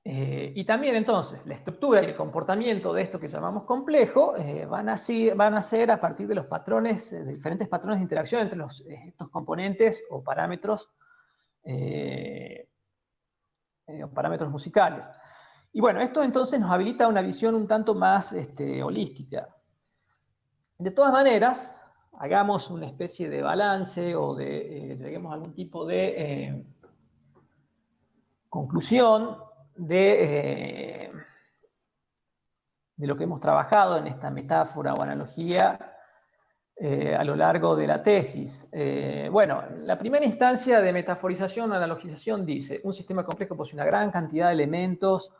[SPEAKER 3] Y también entonces la estructura y el comportamiento de esto que llamamos complejo van a ser a partir de los patrones, de diferentes patrones de interacción entre estos componentes o parámetros musicales. Y bueno, esto entonces nos habilita una visión un tanto más holística. De todas maneras, hagamos una especie de balance o lleguemos a algún tipo de conclusión de lo que hemos trabajado en esta metáfora o analogía a lo largo de la tesis. Bueno, la primera instancia de metaforización o analogización dice, un sistema complejo posee una gran cantidad de elementos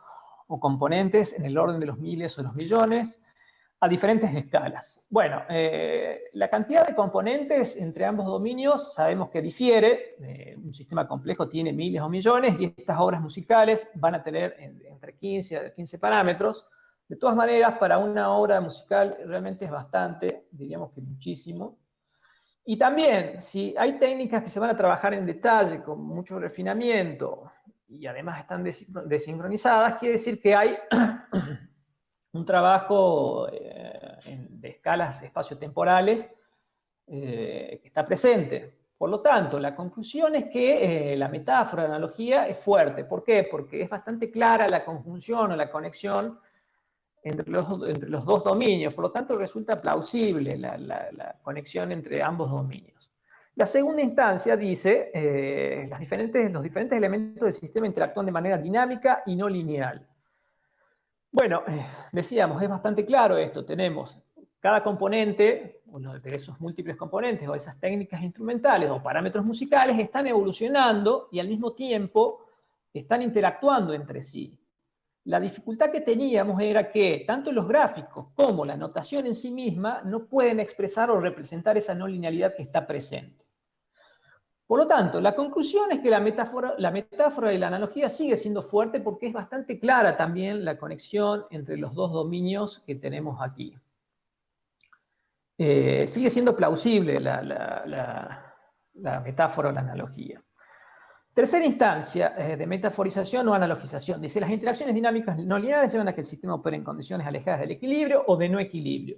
[SPEAKER 3] o componentes en el orden de los miles o los millones, a diferentes escalas. Bueno, la cantidad de componentes entre ambos dominios sabemos que difiere. Un sistema complejo tiene miles o millones y estas obras musicales van a tener entre 15 a 15 parámetros. De todas maneras, para una obra musical realmente es bastante, diríamos que muchísimo. Y también, si hay técnicas que se van a trabajar en detalle, con mucho refinamiento, y además están desincronizadas, quiere decir que hay un trabajo de escalas espaciotemporales que está presente. Por lo tanto, la conclusión es que la metáfora, la analogía es fuerte. ¿Por qué? Porque es bastante clara la conjunción o la conexión entre los dos dominios. Por lo tanto, resulta plausible la conexión entre ambos dominios. La segunda instancia dice los diferentes elementos del sistema interactúan de manera dinámica y no lineal. Bueno, decíamos, es bastante claro esto. Tenemos cada componente, uno de esos múltiples componentes o esas técnicas instrumentales o parámetros musicales están evolucionando y al mismo tiempo están interactuando entre sí. La dificultad que teníamos era que tanto los gráficos como la notación en sí misma no pueden expresar o representar esa no linealidad que está presente. Por lo tanto, la conclusión es que la metáfora y la analogía sigue siendo fuerte porque es bastante clara también la conexión entre los dos dominios que tenemos aquí. Sigue siendo plausible la metáfora o la analogía. Tercera instancia de metaforización o analogización. Dice, las interacciones dinámicas no lineales llevan a que el sistema opere en condiciones alejadas del equilibrio o de no equilibrio.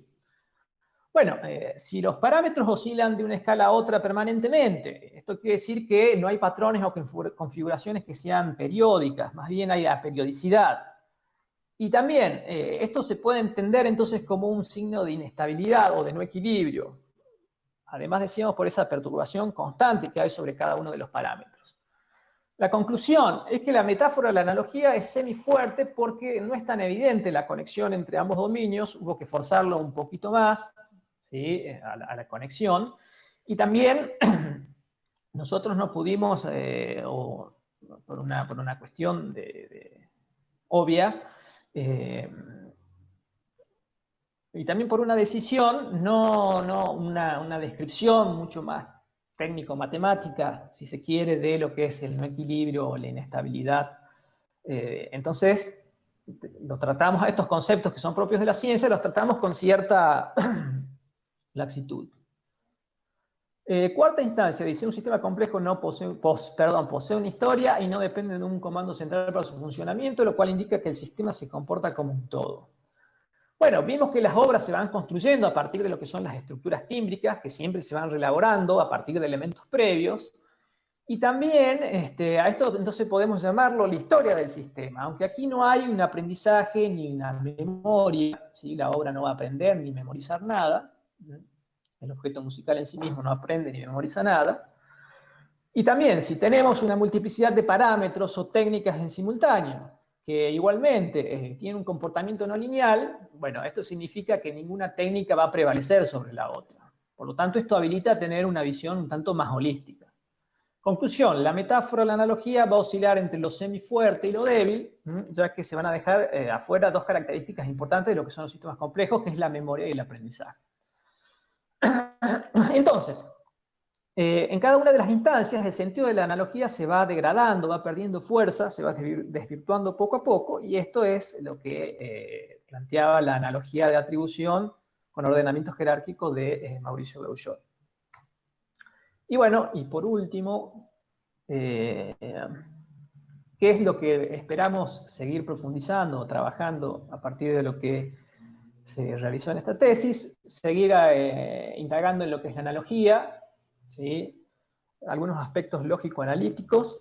[SPEAKER 3] Bueno, si los parámetros oscilan de una escala a otra permanentemente, esto quiere decir que no hay patrones o configuraciones que sean periódicas, más bien hay periodicidad. Y también, esto se puede entender entonces como un signo de inestabilidad o de no equilibrio. Además decíamos por esa perturbación constante que hay sobre cada uno de los parámetros. La conclusión es que la metáfora de la analogía es semifuerte porque no es tan evidente la conexión entre ambos dominios, hubo que forzarlo un poquito más, ¿sí? a la conexión, y también nosotros no pudimos, por una cuestión obvia, y también por una decisión, no una descripción mucho más técnico-matemática, si se quiere, de lo que es el no equilibrio o la inestabilidad. Entonces, lo tratamos a estos conceptos que son propios de la ciencia, los tratamos con cierta laxitud. Cuarta instancia, dice, un sistema complejo posee una historia y no depende de un comando central para su funcionamiento, lo cual indica que el sistema se comporta como un todo. Bueno, vimos que las obras se van construyendo a partir de lo que son las estructuras tímbricas, que siempre se van reelaborando a partir de elementos previos, y también a esto entonces podemos llamarlo la historia del sistema, aunque aquí no hay un aprendizaje ni una memoria, ¿sí? La obra no va a aprender ni memorizar nada, el objeto musical en sí mismo no aprende ni memoriza nada, y también si tenemos una multiplicidad de parámetros o técnicas en simultáneo, que igualmente tiene un comportamiento no lineal, bueno, esto significa que ninguna técnica va a prevalecer sobre la otra. Por lo tanto, esto habilita a tener una visión un tanto más holística. Conclusión, la metáfora o la analogía va a oscilar entre lo semifuerte y lo débil, ya que se van a dejar afuera dos características importantes de lo que son los sistemas complejos, que es la memoria y el aprendizaje. Entonces, en cada una de las instancias el sentido de la analogía se va degradando, va perdiendo fuerza, se va desvirtuando poco a poco, y esto es lo que planteaba la analogía de atribución con ordenamiento jerárquico de Mauricio Gauchot. Y bueno, y por último, ¿qué es lo que esperamos seguir profundizando o trabajando a partir de lo que se realizó en esta tesis? Seguir indagando en lo que es la analogía, ¿sí? Algunos aspectos lógico-analíticos,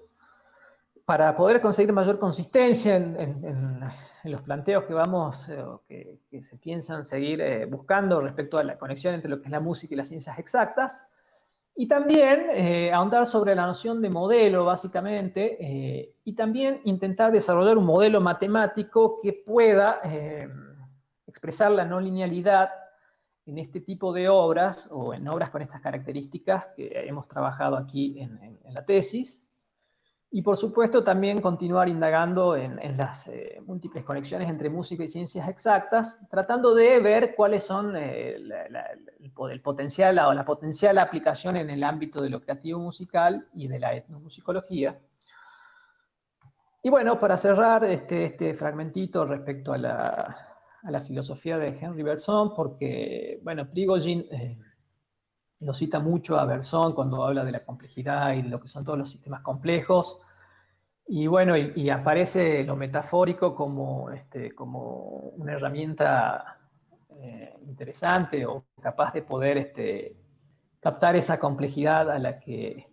[SPEAKER 3] para poder conseguir mayor consistencia en los planteos que vamos, que se piensan seguir buscando respecto a la conexión entre lo que es la música y las ciencias exactas, y también ahondar sobre la noción de modelo, básicamente, y también intentar desarrollar un modelo matemático que pueda expresar la no linealidad en este tipo de obras, o en obras con estas características que hemos trabajado aquí en la tesis, y por supuesto también continuar indagando en las múltiples conexiones entre música y ciencias exactas, tratando de ver cuáles son el potencial o la potencial aplicación en el ámbito de lo creativo musical y de la etnomusicología. Y bueno, para cerrar este fragmentito respecto a la filosofía de Henri Bergson, porque, bueno, Prigogine lo cita mucho a Bergson cuando habla de la complejidad y de lo que son todos los sistemas complejos, y bueno, y aparece lo metafórico como una herramienta interesante o capaz de poder captar esa complejidad a la que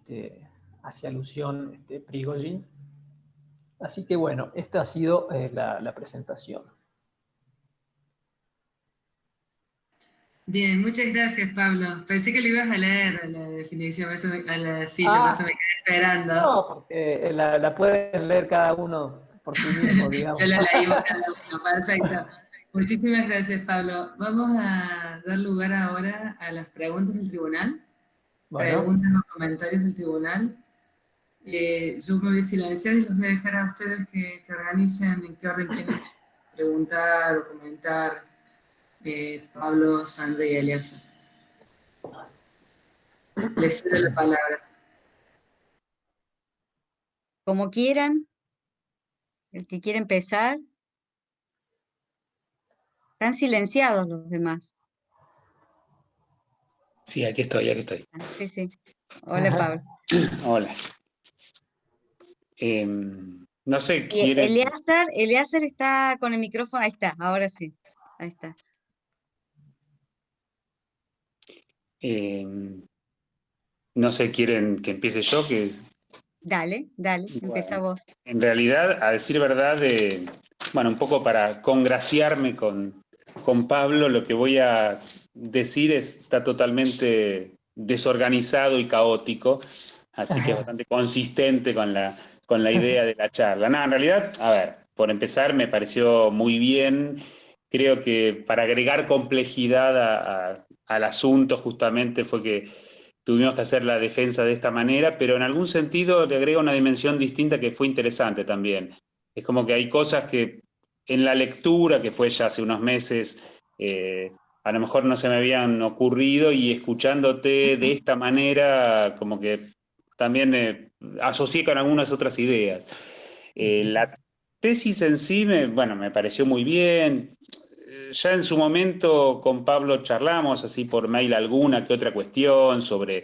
[SPEAKER 3] hace alusión Prigogine. Así que bueno, esta ha sido la presentación.
[SPEAKER 1] Bien, muchas gracias, Pablo. Pensé que lo ibas a leer, la definición, a la cita, por eso me quedé esperando.
[SPEAKER 3] No, porque la pueden leer cada uno por sí mismo, digamos.
[SPEAKER 1] Ya la leímos cada uno, perfecto. Muchísimas gracias, Pablo. Vamos a dar lugar ahora a las preguntas del tribunal.
[SPEAKER 3] Bueno.
[SPEAKER 1] Preguntas o comentarios del tribunal. Yo me voy a silenciar y los voy a dejar a ustedes que organicen en qué orden quieren preguntar o comentar. Pablo, Sandra y Eliasa. Les cedo la palabra.
[SPEAKER 4] Como quieran, el que quiera empezar. Están silenciados los demás.
[SPEAKER 5] Sí, aquí estoy, aquí estoy.
[SPEAKER 4] Sí, sí. Hola, Pablo.
[SPEAKER 5] Hola. No sé, ¿quiere?
[SPEAKER 4] Eleazar está con el micrófono. Ahí está, ahora sí. Ahí está.
[SPEAKER 5] No sé, ¿quieren que empiece yo?
[SPEAKER 4] Dale, empieza vos.
[SPEAKER 5] En realidad, a decir verdad, bueno, un poco para congraciarme con Pablo, lo que voy a decir está totalmente desorganizado y caótico, así que es bastante consistente con la idea de la charla. No, en realidad, a ver, por empezar, me pareció muy bien. Creo que para agregar complejidad al asunto justamente fue que tuvimos que hacer la defensa de esta manera, pero en algún sentido le agrega una dimensión distinta que fue interesante también. Es como que hay cosas que en la lectura, que fue ya hace unos meses, a lo mejor no se me habían ocurrido, y escuchándote de esta manera, como que también asocié con algunas otras ideas. La tesis en sí, bueno, me pareció muy bien. Ya en su momento con Pablo charlamos así por mail alguna que otra cuestión sobre,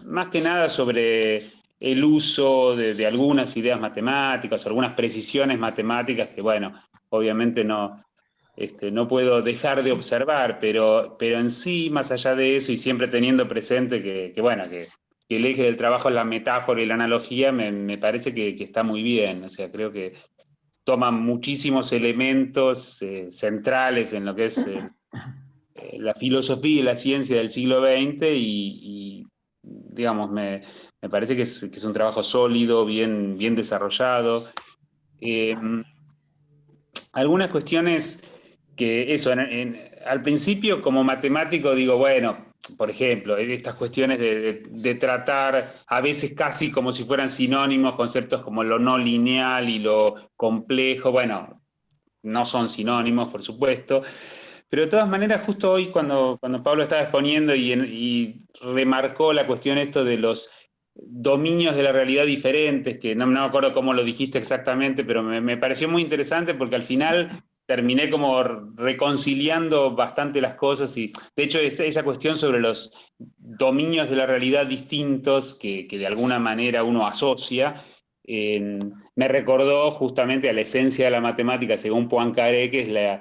[SPEAKER 5] más que nada sobre el uso de algunas ideas matemáticas, algunas precisiones matemáticas que, bueno, obviamente no puedo dejar de observar, pero en sí, más allá de eso, y siempre teniendo presente que el eje del trabajo es la metáfora y la analogía, me parece que está muy bien. O sea, creo que toman muchísimos elementos centrales en lo que es la filosofía y la ciencia del siglo XX y digamos, me parece que es un trabajo sólido, bien desarrollado. Algunas cuestiones que eso, al principio como matemático digo, bueno, por ejemplo, estas cuestiones de tratar a veces casi como si fueran sinónimos conceptos como lo no lineal y lo complejo, bueno, no son sinónimos, por supuesto, pero de todas maneras, justo hoy cuando Pablo estaba exponiendo y remarcó la cuestión esto de los dominios de la realidad diferentes, que no me acuerdo cómo lo dijiste exactamente, pero me pareció muy interesante porque al final terminé como reconciliando bastante las cosas, y de hecho esa cuestión sobre los dominios de la realidad distintos que de alguna manera uno asocia, me recordó justamente a la esencia de la matemática según Poincaré, que es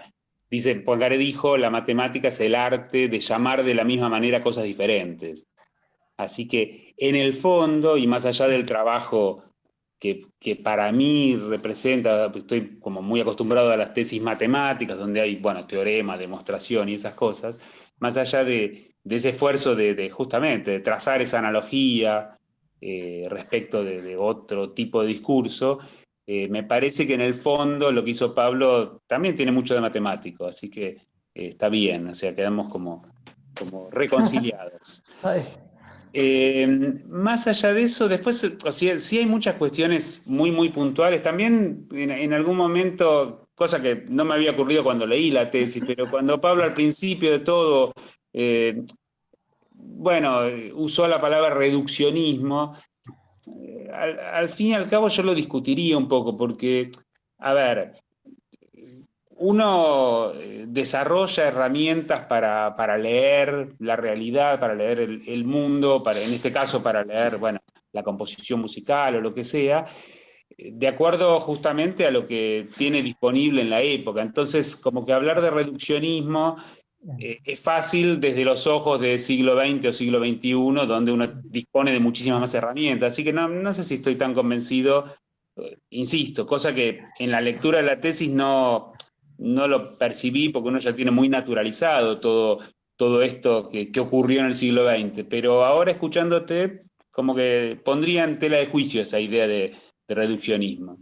[SPEAKER 5] dice, Poincaré dijo, la matemática es el arte de llamar de la misma manera cosas diferentes. Así que en el fondo, y más allá del trabajo que para mí representa, estoy como muy acostumbrado a las tesis matemáticas, donde hay, bueno, teorema, demostración y esas cosas, más allá de ese esfuerzo de justamente de trazar esa analogía respecto de otro tipo de discurso, me parece que en el fondo lo que hizo Pablo también tiene mucho de matemático, así que está bien, o sea, quedamos como reconciliados.
[SPEAKER 3] Ay,
[SPEAKER 5] Más allá de eso, después, o sea, sí hay muchas cuestiones muy, muy puntuales. También en algún momento, cosa que no me había ocurrido cuando leí la tesis, pero cuando Pablo al principio de todo, bueno, usó la palabra reduccionismo, al fin y al cabo yo lo discutiría un poco, porque, a ver, uno desarrolla herramientas para leer la realidad, para leer el mundo, en este caso para leer, bueno, la composición musical o lo que sea, de acuerdo justamente a lo que tiene disponible en la época. Entonces, como que hablar de reduccionismo es fácil desde los ojos del siglo XX o siglo XXI, donde uno dispone de muchísimas más herramientas. Así que no sé si estoy tan convencido, insisto, cosa que en la lectura de la tesis no lo percibí porque uno ya tiene muy naturalizado todo esto que ocurrió en el siglo XX. Pero ahora escuchándote, como que pondría en tela de juicio esa idea de reduccionismo.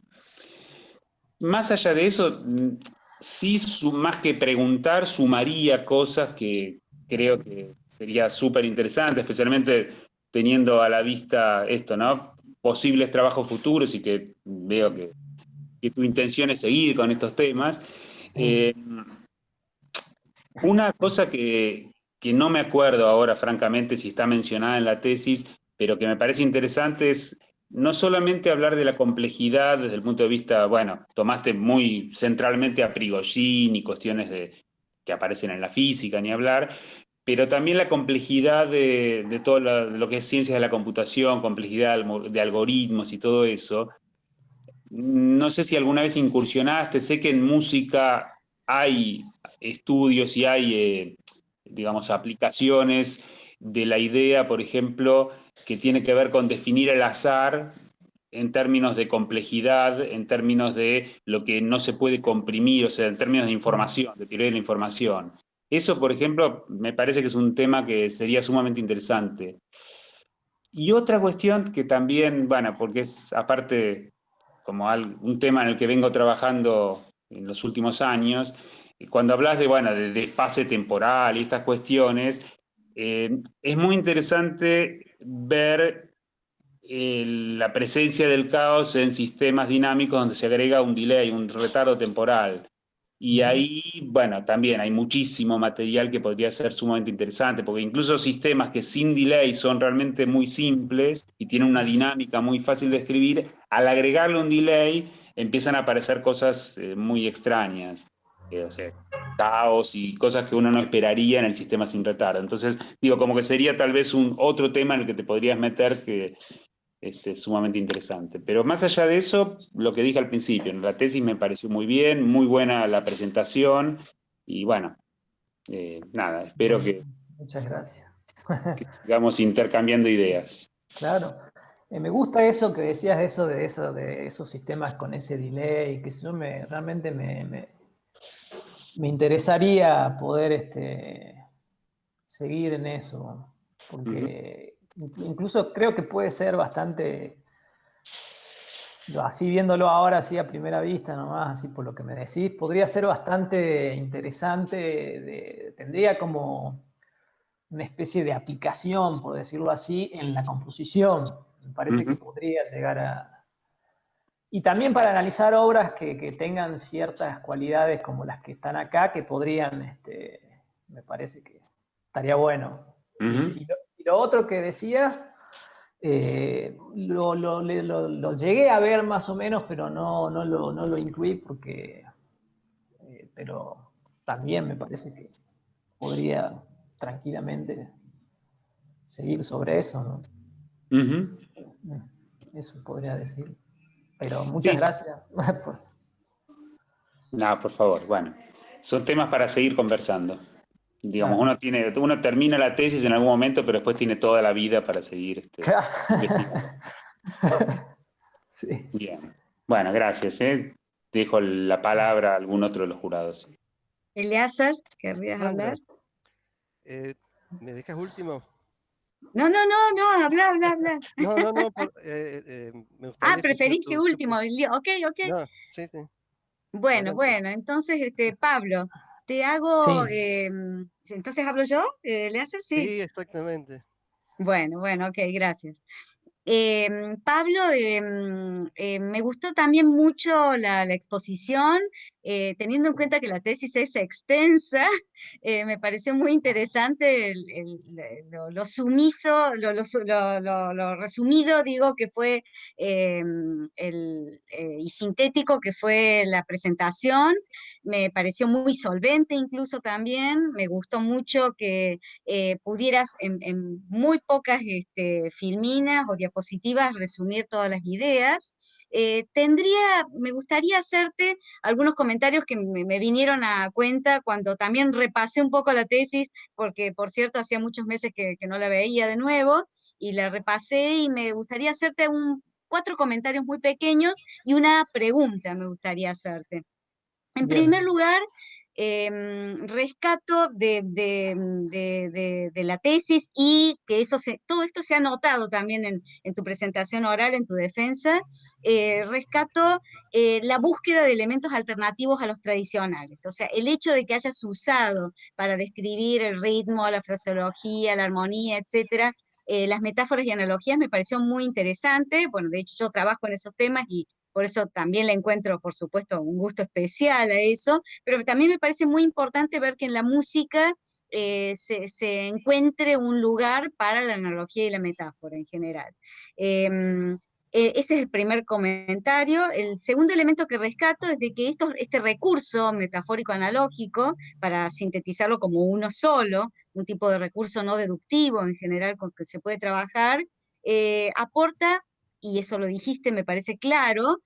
[SPEAKER 5] Más allá de eso, sí, más que preguntar, sumaría cosas que creo que sería súper interesante, especialmente teniendo a la vista esto, ¿no? Posibles trabajos futuros y que veo que tu intención es seguir con estos temas.
[SPEAKER 3] sí.
[SPEAKER 5] Una cosa que no me acuerdo ahora, francamente, si está mencionada en la tesis, pero que me parece interesante es no solamente hablar de la complejidad desde el punto de vista, bueno, tomaste muy centralmente a Prigogine y cuestiones que aparecen en la física, ni hablar, pero también la complejidad de todo lo que es ciencias de la computación, complejidad de algoritmos y todo eso. No sé si alguna vez incursionaste, sé que en música hay estudios y hay, digamos, aplicaciones de la idea, por ejemplo, que tiene que ver con definir el azar en términos de complejidad, en términos de lo que no se puede comprimir, o sea, en términos de información, de teoría de la información. Eso, por ejemplo, me parece que es un tema que sería sumamente interesante. Y otra cuestión que también, bueno, porque es aparte como un tema en el que vengo trabajando en los últimos años, cuando hablas de, bueno, de fase temporal y estas cuestiones, es muy interesante ver la presencia del caos en sistemas dinámicos donde se agrega un delay, un retardo temporal. Y ahí, bueno, también hay muchísimo material que podría ser sumamente interesante, porque incluso sistemas que sin delay son realmente muy simples y tienen una dinámica muy fácil de escribir, al agregarle un delay empiezan a aparecer cosas muy extrañas, o sea, caos y cosas que uno no esperaría en el sistema sin retardo. Entonces, digo, como que sería tal vez un otro tema en el que te podrías meter que sumamente interesante. Pero más allá de eso, lo que dije al principio, en la tesis me pareció muy bien, muy buena la presentación y bueno, nada, espero
[SPEAKER 3] Muchas gracias.
[SPEAKER 5] que sigamos intercambiando ideas.
[SPEAKER 3] Claro. Me gusta eso que decías, de esos sistemas con ese delay, que yo realmente me interesaría poder seguir en eso, porque incluso creo que puede ser bastante, así viéndolo ahora, así a primera vista nomás, así por lo que me decís, podría ser bastante interesante, tendría como una especie de aplicación, por decirlo así, en la composición. Me parece que podría llegar a... Y también para analizar obras que tengan ciertas cualidades como las que están acá, que podrían, me parece que estaría bueno. Y lo otro que decías, lo llegué a ver más o menos, pero no lo incluí porque, pero también me parece que podría tranquilamente seguir sobre eso, ¿no? Eso podría decir. Pero muchas
[SPEAKER 5] Sí.
[SPEAKER 3] gracias.
[SPEAKER 5] No, por favor, bueno, son temas para seguir conversando. Digamos,
[SPEAKER 3] Claro.
[SPEAKER 5] uno termina la tesis en algún momento, pero después tiene toda la vida para seguir
[SPEAKER 3] Claro.
[SPEAKER 5] investigando.
[SPEAKER 3] Sí.
[SPEAKER 5] Bien. Bueno, gracias. Dejo la palabra a algún otro de los jurados.
[SPEAKER 4] Eleazar, ¿querrías
[SPEAKER 6] Sandra,
[SPEAKER 4] hablar?
[SPEAKER 6] ¿me dejas último?
[SPEAKER 4] No, habla.
[SPEAKER 6] No, me gustaría escuchar
[SPEAKER 4] Preferís que
[SPEAKER 6] tu
[SPEAKER 4] último. Ok.
[SPEAKER 6] No, sí.
[SPEAKER 4] Bueno,
[SPEAKER 6] Adelante.
[SPEAKER 4] entonces, Pablo. Te hago,
[SPEAKER 3] Sí,
[SPEAKER 4] entonces hablo yo, Leacer, sí.
[SPEAKER 6] Sí, exactamente.
[SPEAKER 4] Bueno, ok, gracias. Pablo, me gustó también mucho la exposición, teniendo en cuenta que la tesis es extensa, me pareció muy interesante lo sumiso, lo resumido, digo, que fue y sintético que fue la presentación. Me pareció muy solvente incluso también, me gustó mucho que pudieras en muy pocas filminas o diapositivas resumir todas las ideas. Me gustaría hacerte algunos comentarios que me vinieron a cuenta cuando también repasé un poco la tesis, porque por cierto hacía muchos meses que no la veía de nuevo, y la repasé y me gustaría hacerte cuatro comentarios muy pequeños y una pregunta me gustaría hacerte. En primer
[SPEAKER 3] bien.
[SPEAKER 4] lugar, rescato de la tesis y que todo esto se ha notado también en tu presentación oral, en tu defensa, rescato la búsqueda de elementos alternativos a los tradicionales. O sea, el hecho de que hayas usado para describir el ritmo, la fraseología, la armonía, etcétera, las metáforas y analogías me pareció muy interesante. Bueno, de hecho yo trabajo en esos temas y por eso también le encuentro, por supuesto, un gusto especial a eso, pero también me parece muy importante ver que en la música se encuentre un lugar para la analogía y la metáfora en general. Ese es el primer comentario. El segundo elemento que rescato es de que este recurso metafórico analógico, para sintetizarlo como uno solo, un tipo de recurso no deductivo en general con que se puede trabajar, aporta, y eso lo dijiste, me parece claro,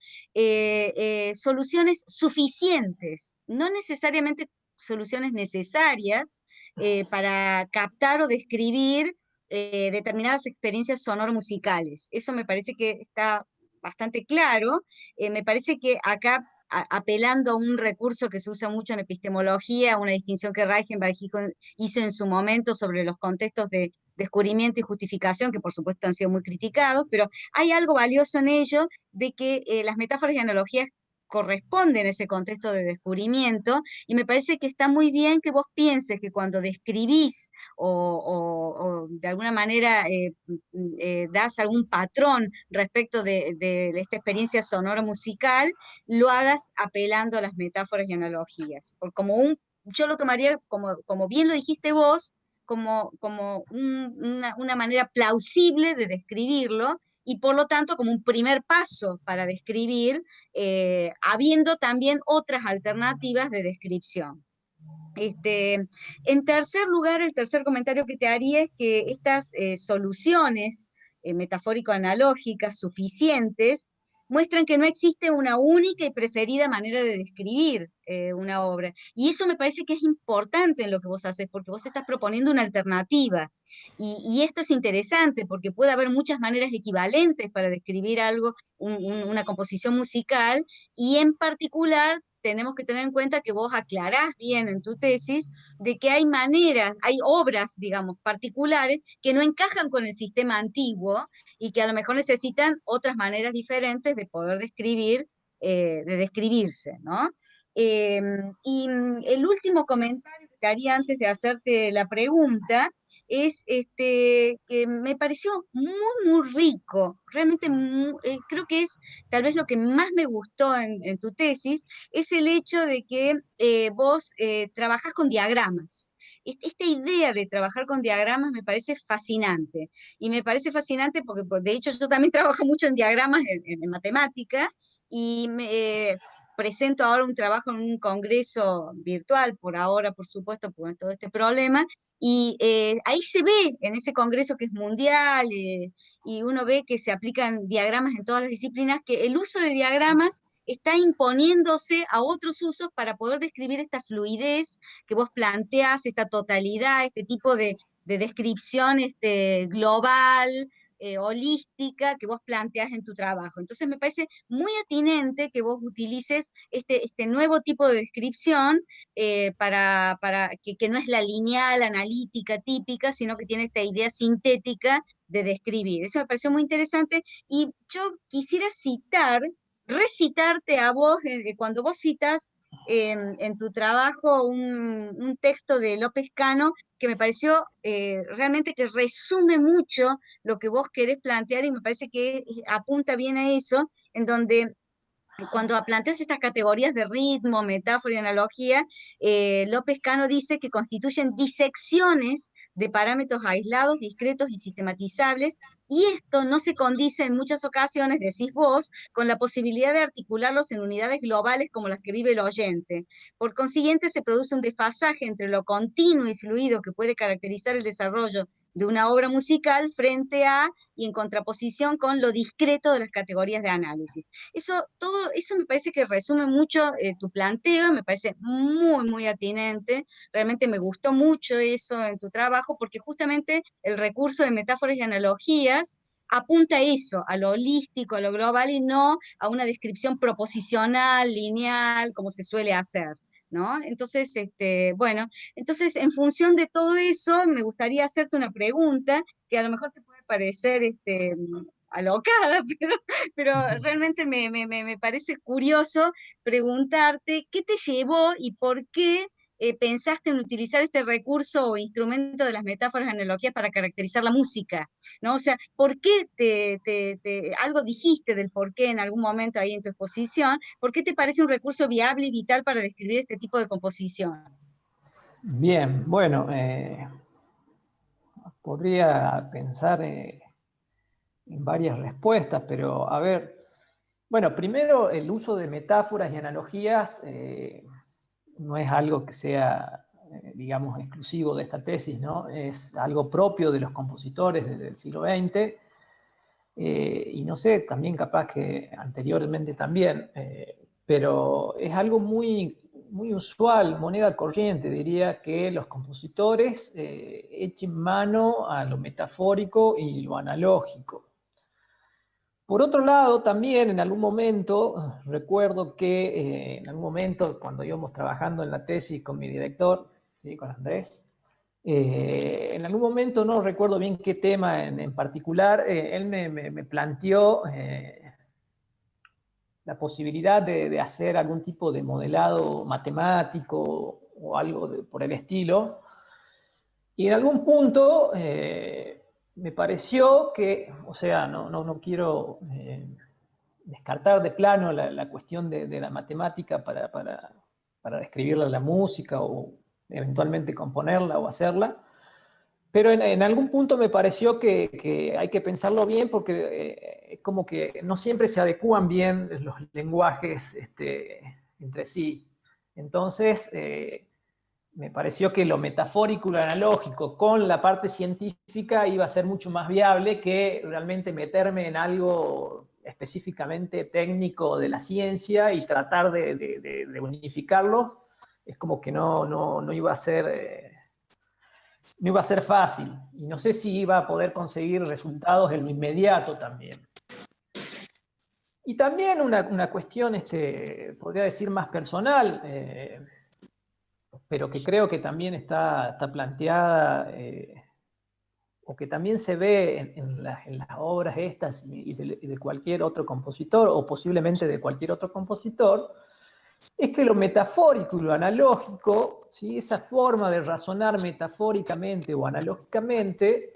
[SPEAKER 4] soluciones suficientes, no necesariamente soluciones necesarias para captar o describir determinadas experiencias sonoro-musicales. Eso me parece que está bastante claro. Me parece que acá, apelando a un recurso que se usa mucho en epistemología, una distinción que Reichenbach hizo en su momento sobre los contextos de descubrimiento y justificación, que por supuesto han sido muy criticados, pero hay algo valioso en ello de que las metáforas y analogías corresponden a ese contexto de descubrimiento, y me parece que está muy bien que vos pienses que cuando describís o de alguna manera das algún patrón respecto de esta experiencia sonora musical, lo hagas apelando a las metáforas y analogías. Yo lo tomaría como bien lo dijiste vos, como una manera plausible de describirlo, y por lo tanto como un primer paso para describir, habiendo también otras alternativas de descripción. En tercer lugar, el tercer comentario que te haría es que estas soluciones metafórico-analógicas suficientes muestran que no existe una única y preferida manera de describir una obra. Y eso me parece que es importante en lo que vos haces, porque vos estás proponiendo una alternativa. Y esto es interesante, porque puede haber muchas maneras equivalentes para describir algo, una composición musical, y en particular tenemos que tener en cuenta que vos aclarás bien en tu tesis de que hay maneras, hay obras, digamos, particulares que no encajan con el sistema antiguo y que a lo mejor necesitan otras maneras diferentes de poder describir, de describirse, ¿no? El último comentario que haría antes de hacerte la pregunta es que me pareció muy rico, realmente creo que es tal vez lo que más me gustó en tu tesis, es el hecho de que vos trabajás con diagramas. Esta idea de trabajar con diagramas me parece fascinante, y me parece fascinante porque pues, de hecho yo también trabajo mucho en diagramas en matemática, y presento ahora un trabajo en un congreso virtual, por ahora por supuesto por todo este problema, y ahí se ve en ese congreso que es mundial, y uno ve que se aplican diagramas en todas las disciplinas, que el uso de diagramas está imponiéndose a otros usos para poder describir esta fluidez que vos planteás, esta totalidad, este tipo de descripción global, holística que vos planteás en tu trabajo. Entonces me parece muy atinente que vos utilices este nuevo tipo de descripción que no es la lineal, analítica, típica, sino que tiene esta idea sintética de describir. Eso me pareció muy interesante, y yo quisiera recitarte a vos, cuando vos citas en tu trabajo un texto de López Cano que me pareció realmente que resume mucho lo que vos querés plantear y me parece que apunta bien a eso, en donde cuando planteas estas categorías de ritmo, metáfora y analogía, López Cano dice que constituyen disecciones de parámetros aislados, discretos y sistematizables, y esto no se condice en muchas ocasiones, decís vos, con la posibilidad de articularlos en unidades globales como las que vive el oyente. Por consiguiente, se produce un desfasaje entre lo continuo y fluido que puede caracterizar el desarrollo de una obra musical frente a y en contraposición con lo discreto de las categorías de análisis. Todo eso me parece que resume mucho tu planteo, me parece muy, muy atinente. Realmente me gustó mucho eso en tu trabajo, porque justamente el recurso de metáforas y analogías apunta a eso, a lo holístico, a lo global, y no a una descripción proposicional, lineal, como se suele hacer, ¿no? Entonces, bueno, entonces en función de todo eso, me gustaría hacerte una pregunta que a lo mejor te puede parecer alocada, pero realmente me parece curioso preguntarte qué te llevó y por qué pensaste en utilizar este recurso o instrumento de las metáforas y analogías para caracterizar la música, ¿no? O sea, ¿por qué algo dijiste del por qué en algún momento ahí en tu exposición? ¿Por qué te parece un recurso viable y vital para describir este tipo de composición?
[SPEAKER 3] Bien, bueno, podría pensar en varias respuestas, pero a ver, bueno, primero el uso de metáforas y analogías no es algo que sea, digamos, exclusivo de esta tesis, ¿no? Es algo propio de los compositores desde el siglo XX, y no sé, también capaz que anteriormente también, pero es algo muy, muy usual, moneda corriente, diría, que los compositores echen mano a lo metafórico y lo analógico. Por otro lado, también en algún momento, recuerdo que en algún momento, cuando íbamos trabajando en la tesis con mi director, ¿sí? Con Andrés, en algún momento, no recuerdo bien qué tema en particular, él me planteó la posibilidad de hacer algún tipo de modelado matemático o algo por el estilo. Y en algún punto me pareció que, o sea, no quiero descartar de plano la cuestión de la matemática para describir la música o eventualmente componerla o hacerla, pero en algún punto me pareció que hay que pensarlo bien porque como que no siempre se adecúan bien los lenguajes entre sí. Entonces, me pareció que lo metafórico y lo analógico con la parte científica iba a ser mucho más viable que realmente meterme en algo específicamente técnico de la ciencia y tratar de unificarlo. Es como que no iba a ser... no iba a ser fácil, y no sé si iba a poder conseguir resultados en lo inmediato también. Y también una cuestión, podría decir, más personal, pero que creo que también está planteada, o que también se ve en las obras estas y de cualquier otro compositor, o posiblemente de cualquier otro compositor, es que lo metafórico y lo analógico, ¿sí? Esa forma de razonar metafóricamente o analógicamente,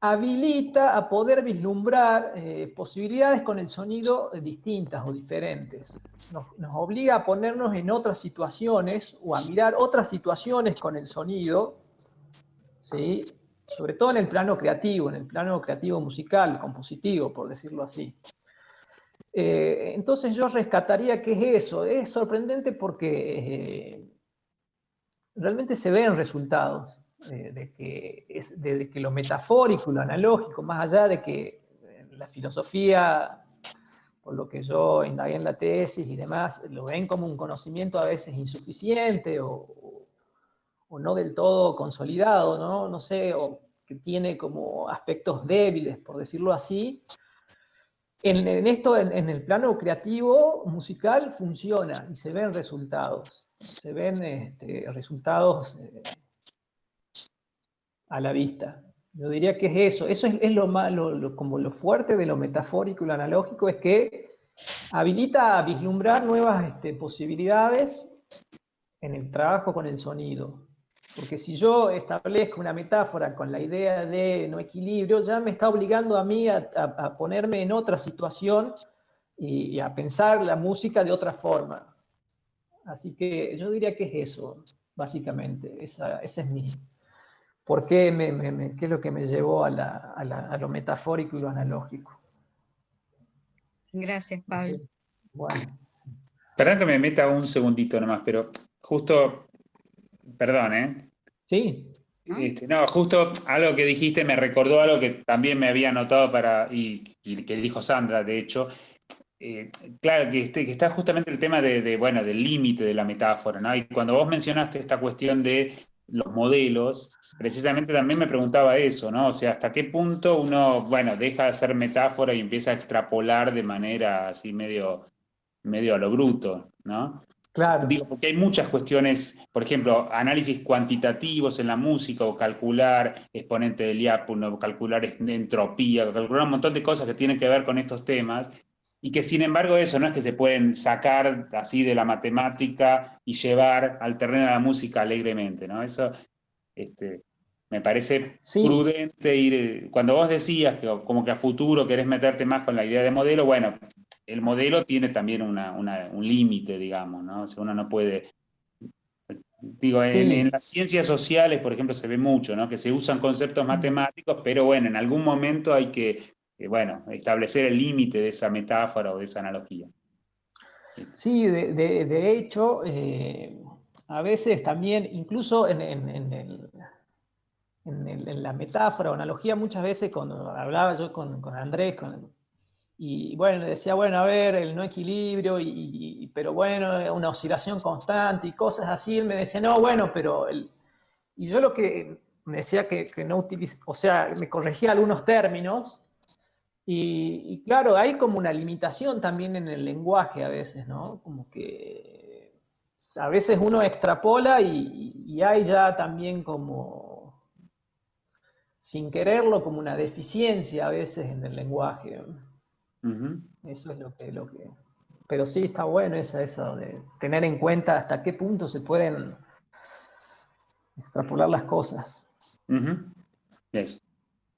[SPEAKER 3] habilita a poder vislumbrar posibilidades con el sonido distintas o diferentes. Nos obliga a ponernos en otras situaciones o a mirar otras situaciones con el sonido, ¿sí? Sobre todo en el plano creativo musical, compositivo, por decirlo así. Entonces yo rescataría que es eso. Es sorprendente porque realmente se ven resultados de que lo metafórico, lo analógico, más allá de que la filosofía, por lo que yo indagué en la tesis y demás, lo ven como un conocimiento a veces insuficiente o no del todo consolidado, ¿no? No sé, o que tiene como aspectos débiles, por decirlo así. En el plano creativo, musical, funciona y se ven resultados. Se ven resultados a la vista. Yo diría que es eso. Eso es lo malo, como lo fuerte de lo metafórico y lo analógico, es que habilita a vislumbrar nuevas posibilidades en el trabajo con el sonido. Porque si yo establezco una metáfora con la idea de no equilibrio, ya me está obligando a mí a ponerme en otra situación y a pensar la música de otra forma. Así que yo diría que es eso, básicamente. Ese es mi... ¿Por qué, qué es lo que me llevó a lo metafórico y lo analógico?
[SPEAKER 4] Gracias, Pablo.
[SPEAKER 3] Bueno.
[SPEAKER 5] Perdón que me meta un segundito nomás, pero justo, perdón, ¿eh?
[SPEAKER 3] Sí.
[SPEAKER 4] ¿No?
[SPEAKER 5] No, justo algo que dijiste me recordó algo que también me había anotado y que dijo Sandra, de hecho. Claro, que está justamente el tema bueno, del límite de la metáfora, ¿no? Y cuando vos mencionaste esta cuestión de los modelos, precisamente también me preguntaba eso, ¿no? O sea, ¿hasta qué punto uno, bueno, deja de hacer metáfora y empieza a extrapolar de manera así medio a lo bruto, ¿no?
[SPEAKER 3] Claro.
[SPEAKER 5] Digo, porque hay muchas cuestiones, por ejemplo, análisis cuantitativos en la música, o calcular exponente de Lyapunov, o calcular entropía, o calcular un montón de cosas que tienen que ver con estos temas, y que sin embargo eso no es que se pueden sacar así de la matemática y llevar al terreno de la música alegremente, ¿no? Eso me parece
[SPEAKER 3] Sí.
[SPEAKER 5] prudente ir, cuando vos decías que como que a futuro querés meterte más con la idea de modelo, bueno, el modelo tiene también un límite, digamos, ¿no? O sea, uno no puede... Digo,
[SPEAKER 3] Sí.
[SPEAKER 5] en las ciencias sociales, por ejemplo, se ve mucho, ¿no? Que se usan conceptos matemáticos, pero bueno, en algún momento hay que, bueno, establecer el límite de esa metáfora o de esa analogía.
[SPEAKER 3] Sí, de hecho, a veces también, incluso en la metáfora o analogía, muchas veces cuando hablaba yo con Andrés, y bueno, decía, bueno, a ver, el no equilibrio, pero bueno, una oscilación constante y cosas así, él me decía, no, bueno, pero... y yo lo que me decía que no utilizo, o sea, me corregía algunos términos, y claro, hay como una limitación también en el lenguaje a veces, ¿no? Como que a veces uno extrapola y hay ya también como, sin quererlo, como una deficiencia a veces en el lenguaje.
[SPEAKER 5] Uh-huh.
[SPEAKER 3] Eso es lo que... Pero sí está bueno eso de tener en cuenta hasta qué punto se pueden extrapolar las cosas.
[SPEAKER 5] Uh-huh. Eso.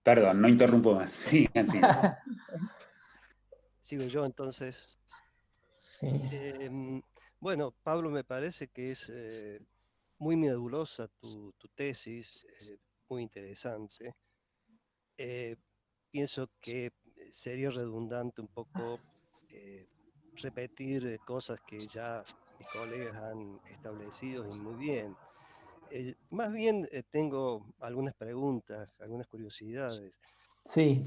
[SPEAKER 5] Perdón, no interrumpo más. Sigan, sigan.
[SPEAKER 6] Sigo yo entonces.
[SPEAKER 3] Sí.
[SPEAKER 6] Bueno, Pablo, me parece que es muy medulosa tu tesis, muy interesante. Pienso que sería redundante un poco repetir cosas que ya mis colegas han establecido y muy bien. Más bien tengo algunas preguntas, algunas curiosidades.
[SPEAKER 3] Sí.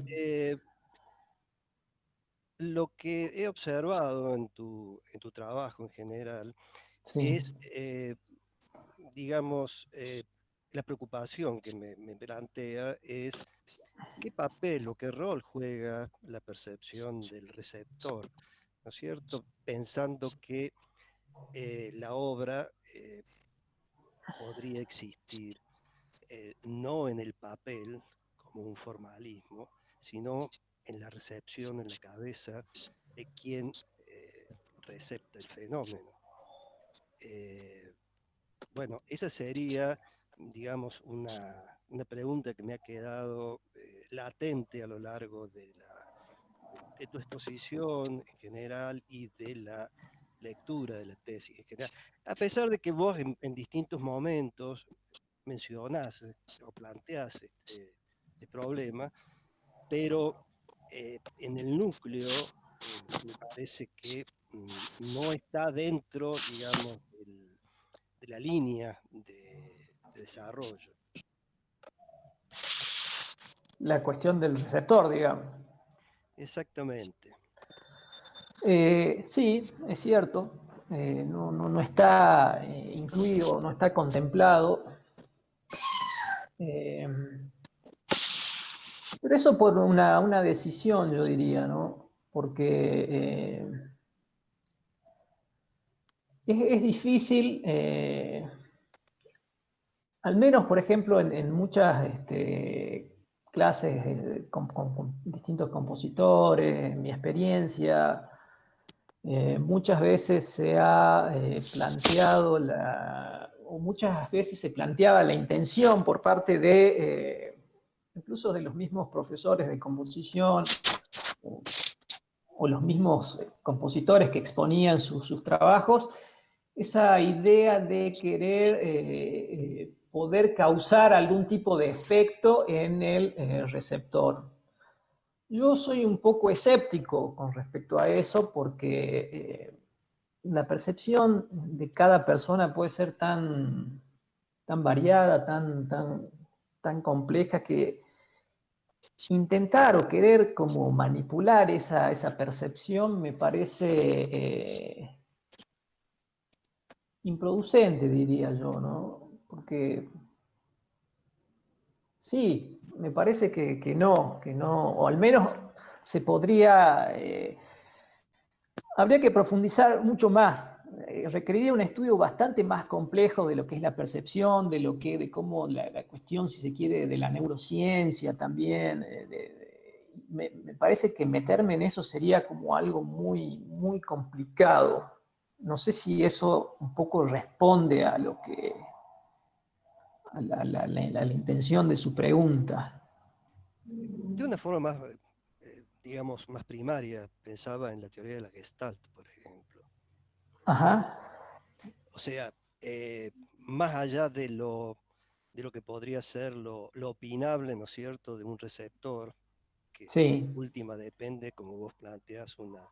[SPEAKER 6] Lo que he observado en tu trabajo en general
[SPEAKER 3] Sí.
[SPEAKER 6] es, digamos, la preocupación que me plantea es qué papel o qué rol juega la percepción del receptor, ¿no es cierto? Pensando que la obra podría existir no en el papel como un formalismo, sino en la recepción en la cabeza de quien recepta el fenómeno. Bueno, esa sería, digamos, una pregunta que me ha quedado latente a lo largo de tu exposición en general y de la lectura de la tesis en general. A pesar de que vos en distintos momentos mencionás o planteás este problema, pero en el núcleo me parece que no está dentro, digamos, de la línea de desarrollo.
[SPEAKER 3] La cuestión del receptor, digamos.
[SPEAKER 6] Exactamente.
[SPEAKER 3] Sí, es cierto. No está incluido, no está contemplado. Pero eso por una decisión, yo diría, ¿no? Porque es difícil, al menos, por ejemplo, en muchas clases con distintos compositores, en mi experiencia, Muchas veces se ha planteado o muchas veces se planteaba la intención por parte de, incluso de los mismos profesores de composición o los mismos compositores que exponían sus trabajos, esa idea de querer poder causar algún tipo de efecto en el receptor. Yo soy un poco escéptico con respecto a eso porque la percepción de cada persona puede ser tan variada, tan compleja que intentar o querer como manipular esa percepción me parece improducente, diría yo, ¿no? Porque sí, me parece que no, o al menos se podría, habría que profundizar mucho más. Requeriría un estudio bastante más complejo de lo que es la percepción, de cómo la cuestión, si se quiere, de la neurociencia también. Me parece que meterme en eso sería como algo muy complicado. No sé si eso un poco responde a lo que, a la intención de su pregunta.
[SPEAKER 6] De una forma más, digamos, más primaria, pensaba en la teoría de la Gestalt, por ejemplo.
[SPEAKER 3] Ajá,
[SPEAKER 6] O sea, más allá de lo que podría ser lo opinable, ¿no es cierto?, de un receptor, que
[SPEAKER 3] sí,
[SPEAKER 6] última depende, como vos planteas, una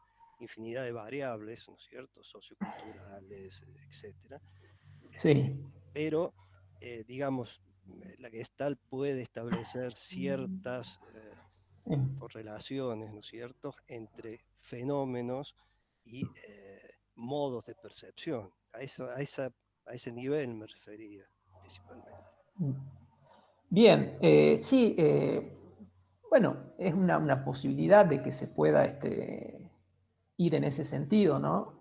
[SPEAKER 6] infinidad de variables, ¿no es cierto?, socioculturales, etcétera.
[SPEAKER 3] sí.
[SPEAKER 6] Pero, digamos, la Gestalt puede establecer ciertas correlaciones, ¿no es cierto?, entre fenómenos y modos de percepción. A ese nivel me refería principalmente.
[SPEAKER 3] Bien, sí, bueno, es una posibilidad de que se pueda ir en ese sentido, ¿no?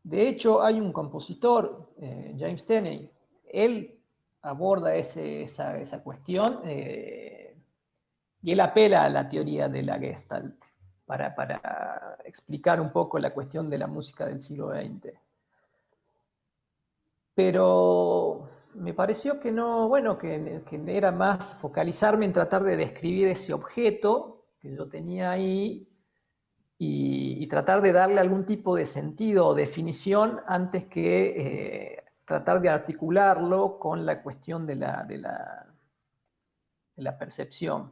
[SPEAKER 3] De hecho, hay un compositor, James Tenney, él aborda esa cuestión y él apela a la teoría de la Gestalt para explicar un poco la cuestión de la música del siglo XX. Pero me pareció que no, bueno, que era más focalizarme en tratar de describir ese objeto que yo tenía ahí y tratar de darle algún tipo de sentido o definición antes que tratar de articularlo con la cuestión de la percepción.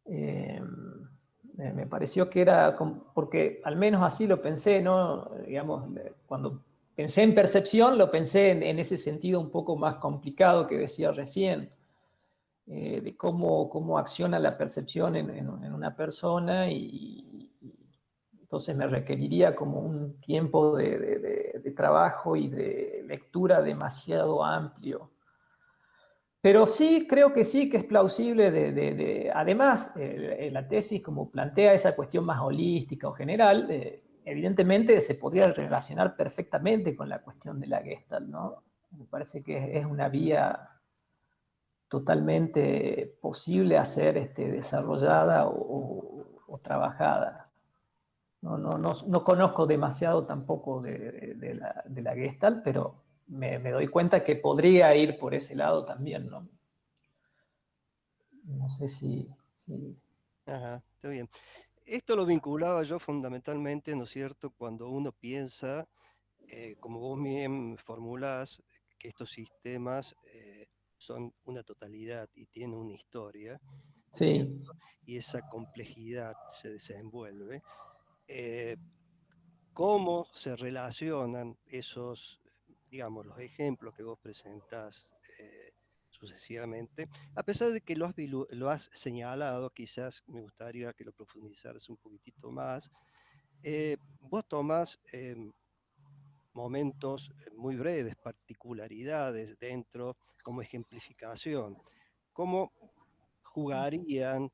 [SPEAKER 3] Me pareció que era, porque al menos así lo pensé, ¿no? Digamos, cuando pensé en percepción, lo pensé en ese sentido un poco más complicado que decía recién, de cómo acciona la percepción en una persona y entonces me requeriría como un tiempo de trabajo y de lectura demasiado amplio. Pero sí, creo que sí, que es plausible además, la tesis como plantea esa cuestión más holística o general, evidentemente se podría relacionar perfectamente con la cuestión de la Gestalt, ¿no? Me parece que es una vía totalmente posible a ser desarrollada o trabajada. No conozco demasiado tampoco de la Gestalt, pero me doy cuenta que podría ir por ese lado también, ¿no? No sé si.
[SPEAKER 6] Ajá, está bien. Esto lo vinculaba yo fundamentalmente, ¿no es cierto?, cuando uno piensa, como vos bien formulás, que estos sistemas son una totalidad y tienen una historia, ¿no es cierto?
[SPEAKER 3] Sí,
[SPEAKER 6] Y esa complejidad se desenvuelve. eh, ¿Cómo se relacionan esos, digamos, los ejemplos que vos presentás sucesivamente? A pesar de que lo has señalado, quizás me gustaría que lo profundizaras un poquitito más. Vos tomás momentos muy breves, particularidades dentro como ejemplificación. ¿Cómo jugarían,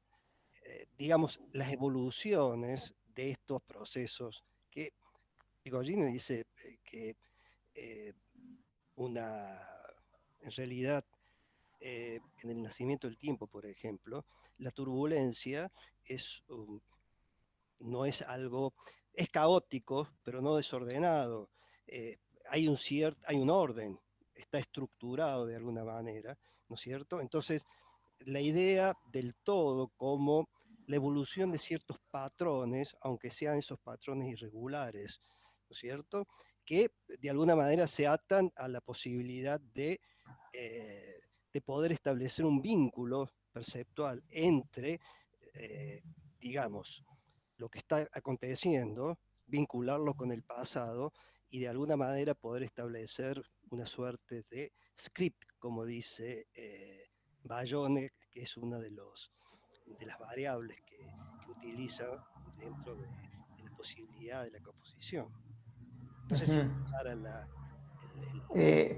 [SPEAKER 6] digamos, las evoluciones de estos procesos que Gogini dice que eh, una, en realidad, en el nacimiento del tiempo, por ejemplo, la turbulencia es, no es algo es caótico, pero no desordenado. Hay un orden, está estructurado de alguna manera, ¿no es cierto? Entonces, la idea del todo como la evolución de ciertos patrones, aunque sean esos patrones irregulares, ¿no es cierto?, que de alguna manera se atan a la posibilidad de poder establecer un vínculo perceptual entre, digamos, lo que está aconteciendo, vincularlo con el pasado y de alguna manera poder establecer una suerte de script, como dice Bayone, que es una de las variables que utiliza dentro de la posibilidad de la composición. No sé si para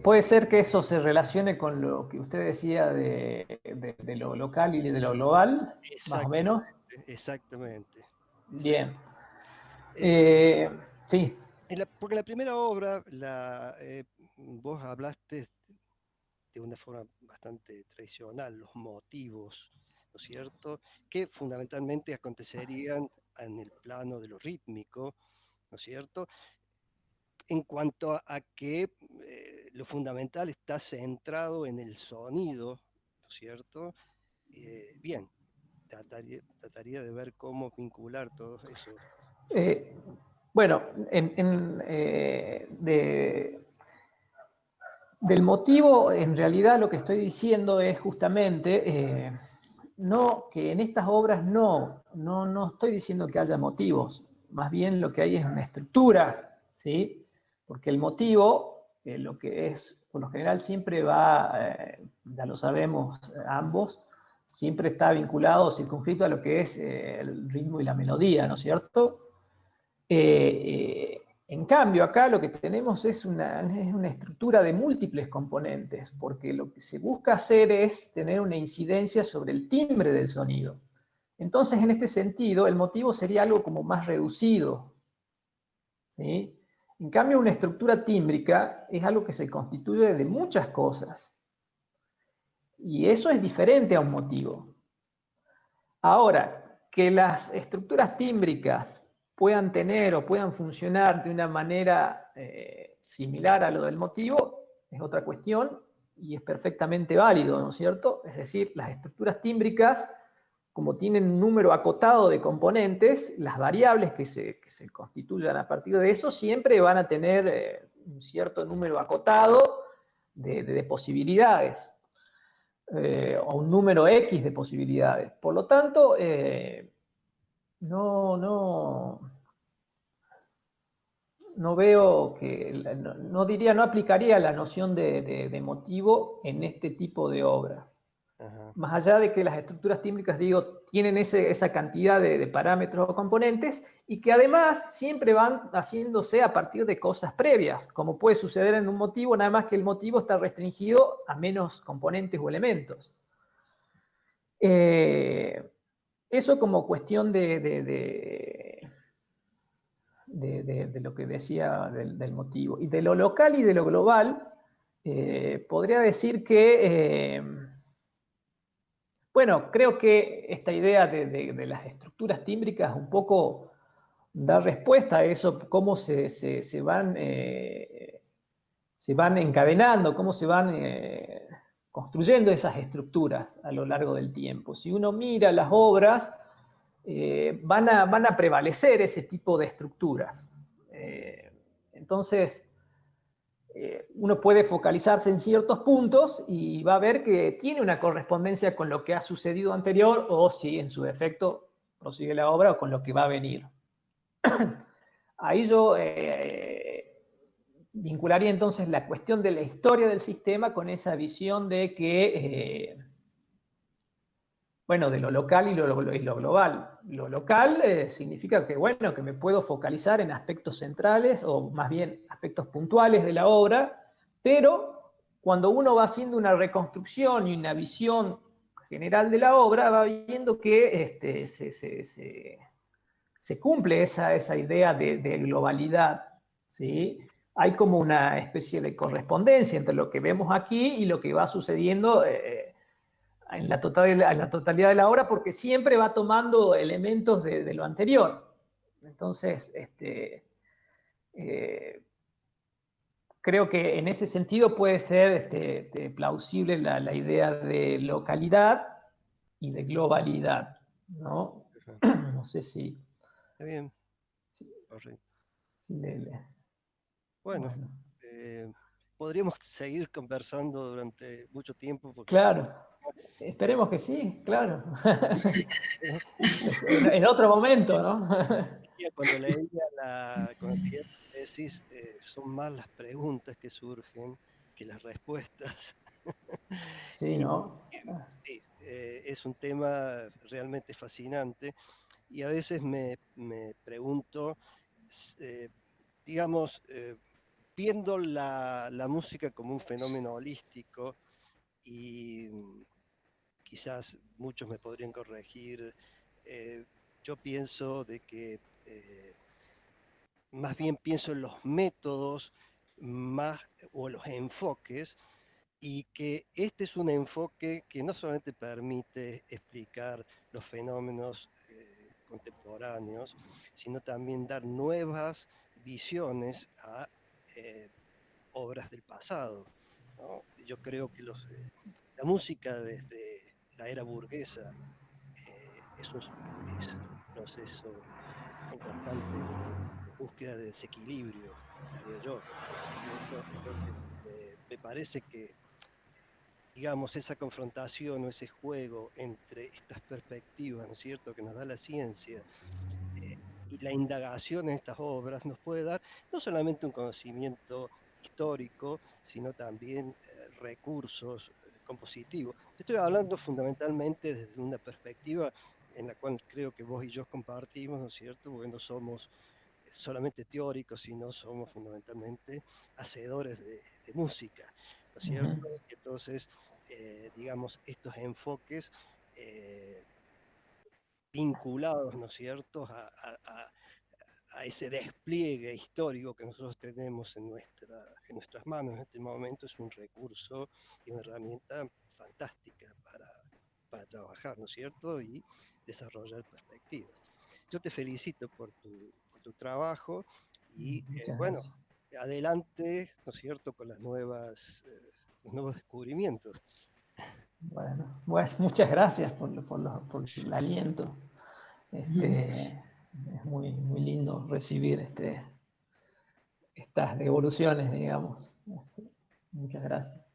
[SPEAKER 3] puede ser que eso se relacione con lo que usted decía de lo local y de lo global, más o menos.
[SPEAKER 6] Exactamente.
[SPEAKER 3] Bien. Sí.
[SPEAKER 6] Porque la primera obra, vos hablaste de una forma bastante tradicional, los motivos, ¿no es cierto?, que fundamentalmente acontecerían en el plano de lo rítmico, ¿no es cierto?, en cuanto a que lo fundamental está centrado en el sonido, ¿no es cierto? Bien, trataría de ver cómo vincular todos esos.
[SPEAKER 3] Bueno, del motivo, en realidad lo que estoy diciendo es justamente no, que en estas obras no estoy diciendo que haya motivos, más bien lo que hay es una estructura, ¿sí? Porque el motivo, lo que es, por lo general siempre va, ya lo sabemos ambos, siempre está vinculado o circunscrito a lo que es el ritmo y la melodía, ¿no es cierto? En cambio, acá lo que tenemos es una estructura de múltiples componentes, porque lo que se busca hacer es tener una incidencia sobre el timbre del sonido. Entonces, en este sentido, el motivo sería algo como más reducido, ¿sí? En cambio, una estructura tímbrica es algo que se constituye de muchas cosas. Y eso es diferente a un motivo. Ahora, que las estructuras tímbricas puedan tener o puedan funcionar de una manera similar a lo del motivo, es otra cuestión y es perfectamente válido, ¿no es cierto? Es decir, las estructuras tímbricas, como tienen un número acotado de componentes, las variables que se constituyan a partir de eso siempre van a tener un cierto número acotado de posibilidades, o un número X de posibilidades. Por lo tanto, no veo que, no aplicaría la noción de motivo en este tipo de obras.
[SPEAKER 6] Ajá.
[SPEAKER 3] Más allá de que las estructuras tímbricas, digo, tienen esa cantidad de parámetros o componentes y que además siempre van haciéndose a partir de cosas previas, como puede suceder en un motivo, nada más que el motivo está restringido a menos componentes o elementos. Eso como cuestión de lo que decía del motivo. Y de lo local y de lo global, podría decir que, bueno, creo que esta idea de las estructuras tímbricas un poco da respuesta a eso, cómo se van encadenando, cómo se van construyendo esas estructuras a lo largo del tiempo. Si uno mira las obras, van a prevalecer ese tipo de estructuras. Entonces, uno puede focalizarse en ciertos puntos y va a ver que tiene una correspondencia con lo que ha sucedido anterior o si en su defecto prosigue la obra o con lo que va a venir. Ahí yo vincularía entonces la cuestión de la historia del sistema con esa visión de que, bueno, de lo local y lo global. Lo local significa que, bueno, que me puedo focalizar en aspectos centrales o más bien aspectos puntuales de la obra, pero cuando uno va haciendo una reconstrucción y una visión general de la obra, va viendo que se cumple esa idea de globalidad, ¿sí? Hay como una especie de correspondencia entre lo que vemos aquí y lo que va sucediendo en la totalidad de la obra, porque siempre va tomando elementos de lo anterior. Entonces, creo que en ese sentido puede ser plausible la idea de localidad y de globalidad, ¿no?
[SPEAKER 6] Ajá.
[SPEAKER 3] No sé si...
[SPEAKER 6] Está bien,
[SPEAKER 3] si-
[SPEAKER 6] correcto.
[SPEAKER 3] si
[SPEAKER 6] Bueno,
[SPEAKER 3] bueno,
[SPEAKER 6] podríamos seguir conversando durante mucho tiempo porque
[SPEAKER 3] claro, esperemos que sí, claro. En otro momento, ¿no?
[SPEAKER 6] cuando cuando leía tu tesis, son más las preguntas que surgen que las respuestas.
[SPEAKER 3] Sí,
[SPEAKER 6] Y
[SPEAKER 3] ¿no?
[SPEAKER 6] sí, es un tema realmente fascinante y a veces me pregunto, digamos, viendo la música como un fenómeno holístico y quizás muchos me podrían corregir, eh, yo pienso de que más bien pienso en los métodos más o los enfoques y que este es un enfoque que no solamente permite explicar los fenómenos contemporáneos, sino también dar nuevas visiones a obras del pasado, ¿no? Yo creo que la música desde la era burguesa es un proceso en constante búsqueda de desequilibrio, diría yo. ¿Cierto? Entonces, me parece que, digamos, esa confrontación o ese juego entre estas perspectivas, ¿no es cierto?, que nos da la ciencia y la indagación en estas obras nos puede dar no solamente un conocimiento histórico, sino también recursos compositivos. Te estoy hablando fundamentalmente desde una perspectiva en la cual creo que vos y yo compartimos, ¿no es cierto?, porque no somos solamente teóricos, sino somos fundamentalmente hacedores de música, ¿no es cierto?
[SPEAKER 3] Ujú.
[SPEAKER 6] Entonces, digamos, estos enfoques vinculados, ¿no es cierto?, a ese despliegue histórico que nosotros tenemos en nuestras manos en este momento es un recurso y una herramienta fantástica para trabajar, ¿no es cierto?, y desarrollar perspectivas. Yo te felicito por tu trabajo y,
[SPEAKER 3] Muchas
[SPEAKER 6] bueno,
[SPEAKER 3] gracias.
[SPEAKER 6] adelante, ¿no es cierto?, con los nuevos descubrimientos.
[SPEAKER 3] Bueno, muchas gracias por el aliento. Es muy lindo recibir estas devoluciones, digamos. Muchas gracias.